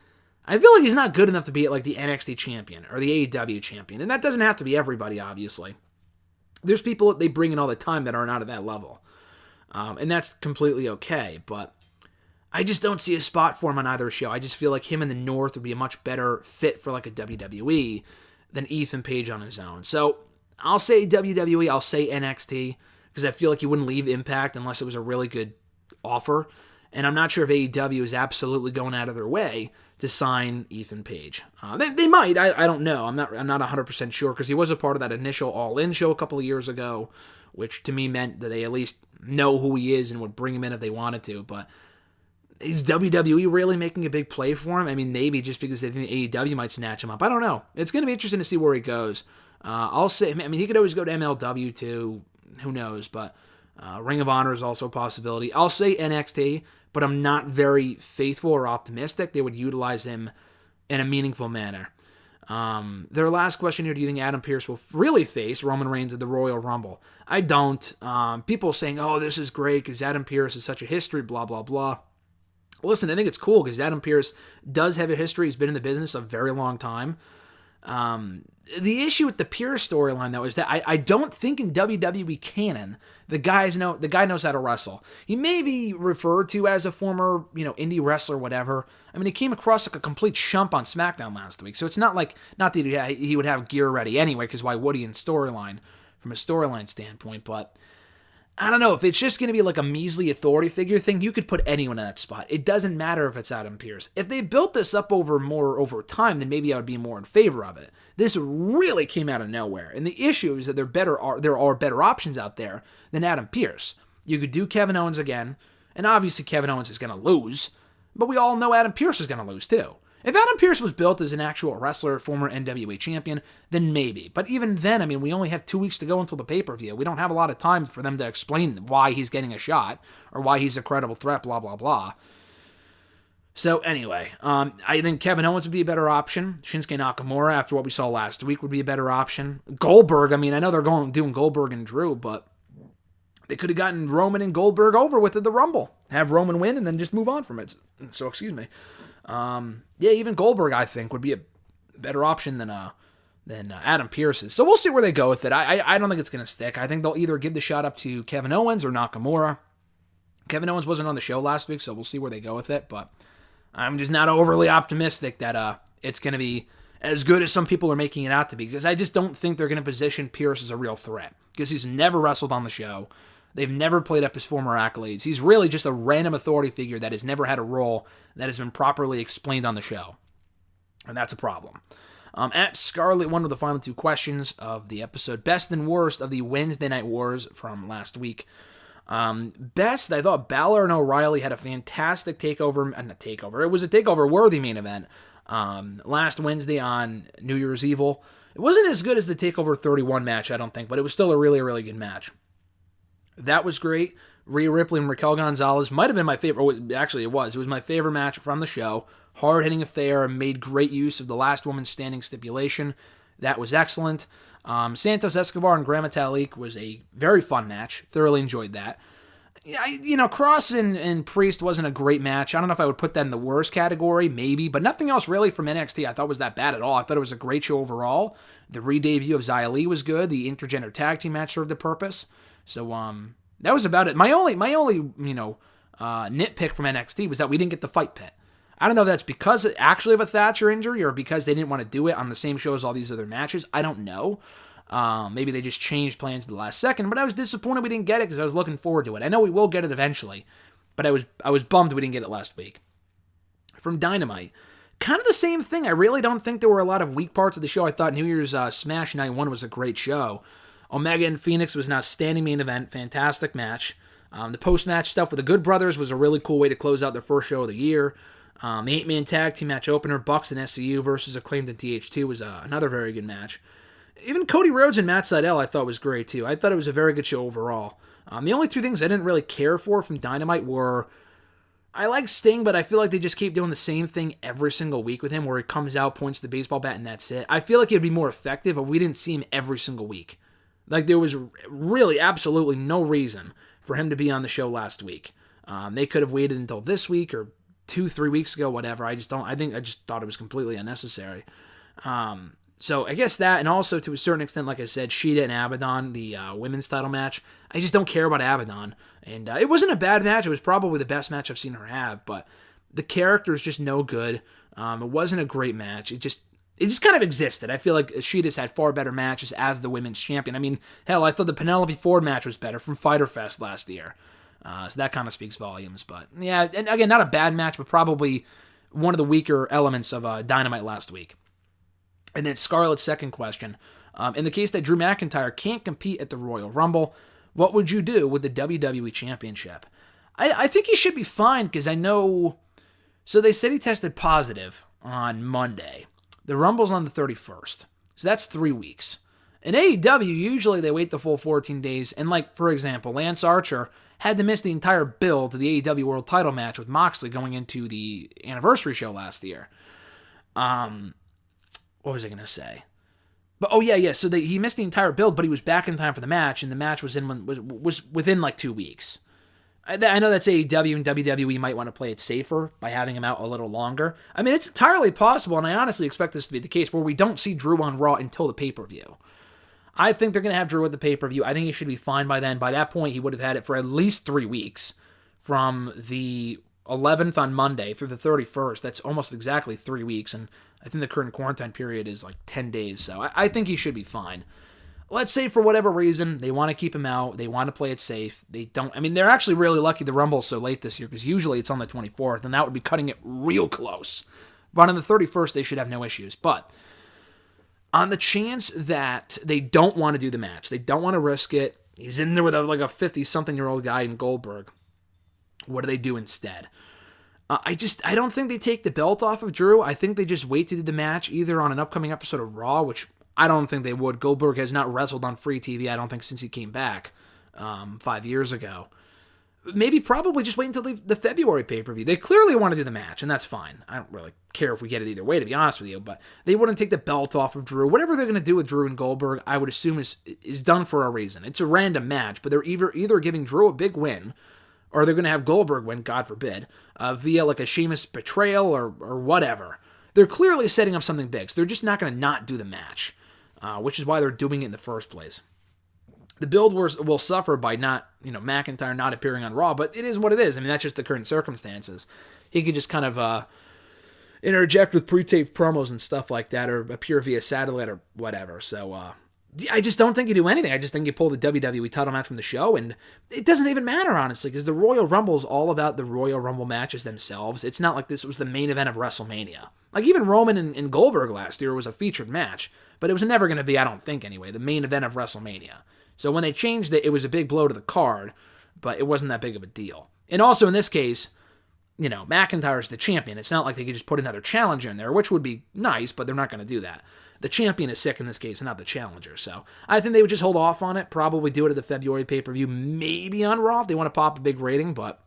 I feel like he's not good enough to be like the NXT champion or the AEW champion, and that doesn't have to be everybody, obviously. There's people that they bring in all the time that are not at that level, and that's completely okay, but I just don't see a spot for him on either show. I just feel like him in the North would be a much better fit for like a WWE than Ethan Page on his own. So I'll say WWE, I'll say NXT, because I feel like he wouldn't leave Impact unless it was a really good offer, and I'm not sure if AEW is absolutely going out of their way to sign Ethan Page. They might. I don't know. I'm not 100% sure, because he was a part of that initial All In show a couple of years ago, which to me meant that they at least know who he is and would bring him in if they wanted to. But is WWE really making a big play for him? I mean, maybe just because they think AEW might snatch him up. I don't know. It's going to be interesting to see where he goes. I'll say, I mean, he could always go to MLW too. Who knows? But Ring of Honor is also a possibility. I'll say NXT, but I'm not very faithful or optimistic they would utilize him in a meaningful manner. Their last question here, do you think Adam Pearce will really face Roman Reigns at the Royal Rumble? I don't. People saying, oh, this is great because Adam Pearce is such a history, blah, blah, blah. Listen, I think it's cool because Adam Pearce does have a history. He's been in the business a very long time. The issue with the Pearce storyline, though, is that I don't think in WWE canon the guy knows how to wrestle. He may be referred to as a former, indie wrestler, whatever. I mean, he came across like a complete chump on SmackDown last week, so it's not that he would have gear ready anyway, because why would he from a storyline standpoint, but I don't know, if it's just going to be like a measly authority figure thing, you could put anyone in that spot. It doesn't matter if it's Adam Pearce. If they built this up over time, then maybe I would be more in favor of it. This really came out of nowhere. And the issue is that there are better options out there than Adam Pearce. You could do Kevin Owens again, and obviously Kevin Owens is going to lose, but we all know Adam Pearce is going to lose too. If Adam Pearce was built as an actual wrestler, former NWA champion, then maybe. But even then, I mean, we only have 2 weeks to go until the pay-per-view. We don't have a lot of time for them to explain why he's getting a shot or why he's a credible threat, blah, blah, blah. So anyway, I think Kevin Owens would be a better option. Shinsuke Nakamura, after what we saw last week, would be a better option. Goldberg, I mean, I know they're doing Goldberg and Drew, but they could have gotten Roman and Goldberg over with at the Rumble. Have Roman win and then just move on from it. So, excuse me. Even Goldberg, I think, would be a better option than Adam Pearce is. So we'll see where they go with it. I don't think it's going to stick. I think they'll either give the shot up to Kevin Owens or Nakamura. Kevin Owens wasn't on the show last week, so we'll see where they go with it. But I'm just not overly optimistic that it's going to be as good as some people are making it out to be, because I just don't think they're going to position Pearce as a real threat, because he's never wrestled on the show. They've never played up his former accolades. He's really just a random authority figure that has never had a role that has been properly explained on the show. And that's a problem. At Scarlet, one of the final two questions of the episode. Best and worst of the Wednesday Night Wars from last week. Best, I thought Balor and O'Reilly had a fantastic takeover. Not takeover. It was a takeover-worthy main event last Wednesday on New Year's Evil. It wasn't as good as the TakeOver 31 match, I don't think, but it was still a really, really good match. That was great. Rhea Ripley and Raquel Gonzalez might have been my favorite. Actually, it was. It was my favorite match from the show. Hard-hitting affair, made great use of the last woman standing stipulation. That was excellent. Santos Escobar and Gran Metalik was a very fun match. Thoroughly enjoyed that. Cross and Priest wasn't a great match. I don't know if I would put that in the worst category, maybe, but nothing else really from NXT I thought was that bad at all. I thought it was a great show overall. The re-debut of Xia Li was good. The intergender tag team match served a purpose. So, that was about it. My only nitpick from NXT was that we didn't get the fight pit. I don't know if that's because actually of a Thatcher injury or because they didn't want to do it on the same show as all these other matches. I don't know. Maybe they just changed plans at the last second, but I was disappointed we didn't get it because I was looking forward to it. I know we will get it eventually, but I was bummed we didn't get it last week. From Dynamite, kind of the same thing. I really don't think there were a lot of weak parts of the show. I thought New Year's Smash Night 1 was a great show. Omega and Phoenix was an outstanding main event. Fantastic match. The post-match stuff with the Good Brothers was a really cool way to close out their first show of the year. The 8-man tag team match opener, Bucks and SCU versus Acclaimed and TH2 was another very good match. Even Cody Rhodes and Matt Sydal I thought was great too. I thought it was a very good show overall. The only two things I didn't really care for from Dynamite were I like Sting, but I feel like they just keep doing the same thing every single week with him, where he comes out, points the baseball bat, and that's it. I feel like it would be more effective if we didn't see him every single week. Like, there was really absolutely no reason for him to be on the show last week. They could have waited until this week or 2-3 weeks ago, whatever. I just thought it was completely unnecessary. So I guess that, and also to a certain extent, like I said, Shida and Abaddon, the women's title match. I just don't care about Abaddon. And it wasn't a bad match. It was probably the best match I've seen her have, but the character is just no good. It wasn't a great match. It just kind of existed. I feel like Shida's had far better matches as the women's champion. I mean, hell, I thought the Penelope Ford match was better from Fyter Fest last year. So that kind of speaks volumes. But yeah, and again, not a bad match, but probably one of the weaker elements of Dynamite last week. And then Scarlett's second question. In the case that Drew McIntyre can't compete at the Royal Rumble, what would you do with the WWE Championship? I think he should be fine, because I know... So they said he tested positive on Monday. The Rumble's on the 31st. So that's 3 weeks. In AEW, usually they wait the full 14 days. And like, for example, Lance Archer had to miss the entire build to the AEW World title match with Moxley going into the anniversary show last year. What was I going to say? But so he missed the entire build, but he was back in time for the match, and the match was within like 2 weeks. I know that's AEW, and WWE might want to play it safer by having him out a little longer. I mean, it's entirely possible, and I honestly expect this to be the case, where we don't see Drew on Raw until the pay-per-view. I think they're going to have Drew at the pay-per-view. I think he should be fine by then. By that point, he would have had it for at least 3 weeks, from the 11th on Monday through the 31st. That's almost exactly 3 weeks, and I think the current quarantine period is like 10 days, so I think he should be fine. Let's say for whatever reason, they want to keep him out, they want to play it safe, they're actually really lucky the Rumble's so late this year, because usually it's on the 24th, and that would be cutting it real close. But on the 31st, they should have no issues. But on the chance that they don't want to do the match, they don't want to risk it, he's in there with a 50-something-year-old guy in Goldberg, what do they do instead? I don't think they take the belt off of Drew. I think they just wait to do the match either on an upcoming episode of Raw, which I don't think they would. Goldberg has not wrestled on free TV, I don't think, since he came back 5 years ago. Maybe probably just wait until the February pay-per-view. They clearly want to do the match, and that's fine. I don't really care if we get it either way, to be honest with you, but they wouldn't take the belt off of Drew. Whatever they're going to do with Drew and Goldberg, I would assume is done for a reason. It's a random match, but they're either giving Drew a big win, or they're going to have Goldberg win, God forbid, via like a Sheamus betrayal or whatever. They're clearly setting up something big, so they're just not going to not do the match, which is why they're doing it in the first place. The build will suffer by McIntyre not appearing on Raw, but it is what it is. I mean, that's just the current circumstances. He could just kind of interject with pre-taped promos and stuff like that, or appear via satellite or whatever. So, I just don't think you do anything. I just think you pull the WWE title match from the show, and it doesn't even matter, honestly, because the Royal Rumble is all about the Royal Rumble matches themselves. It's not like this was the main event of WrestleMania. Like, even Roman and Goldberg last year was a featured match, but it was never going to be, I don't think anyway, the main event of WrestleMania. So when they changed it, it was a big blow to the card, but it wasn't that big of a deal. And also in this case, McIntyre's the champion. It's not like they could just put another challenger in there, which would be nice, but they're not going to do that. The champion is sick in this case, and not the challenger. So I think they would just hold off on it, probably do it at the February pay-per-view, maybe on Raw if they want to pop a big rating, but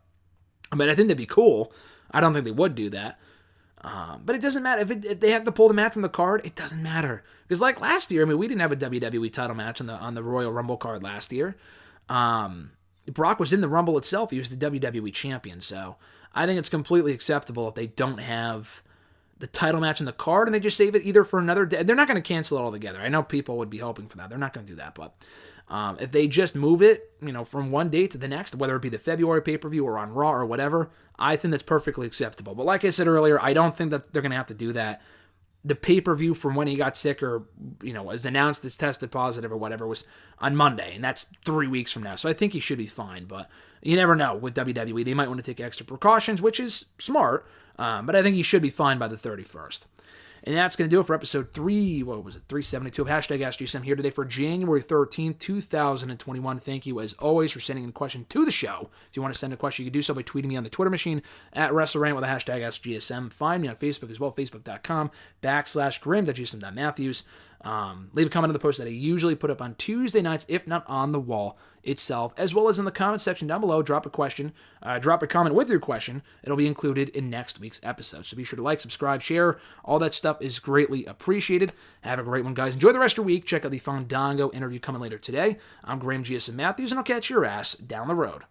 I think that'd be cool. I don't think they would do that. But it doesn't matter. If they have to pull the match from the card, it doesn't matter. Because like last year, we didn't have a WWE title match on the Royal Rumble card last year. Brock was in the Rumble itself. He was the WWE champion. So I think it's completely acceptable if they don't have the title match in the card and they just save it either for another day. They're not going to cancel it altogether. I know people would be hoping for that. They're not going to do that. But if they just move it, from one date to the next, whether it be the February pay-per-view or on Raw or whatever, I think that's perfectly acceptable. But like I said earlier, I don't think that they're going to have to do that. The pay-per-view from when he got sick or, was announced as tested positive or whatever was on Monday, and that's 3 weeks from now. So I think he should be fine, but you never know with WWE. They might want to take extra precautions, which is smart, but I think he should be fine by the 31st. And that's going to do it for episode 372 of #AskGSM here today for January 13th, 2021. Thank you, as always, for sending in a question to the show. If you want to send a question, you can do so by tweeting me on the Twitter machine at WrestleRant with the #AskGSM. Find me on Facebook as well, facebook.com/Grim.GSM.Matthews. Leave a comment on the post that I usually put up on Tuesday nights, if not on the wall itself, as well as in the comment section down below. Drop a comment with your question. It'll be included in next week's episode. So be sure to like, subscribe, share. All that stuff is greatly appreciated. Have a great one, guys. Enjoy the rest of your week. Check out the Fandango interview coming later today. I'm Graham GSM Matthews, and I'll catch your ass down the road.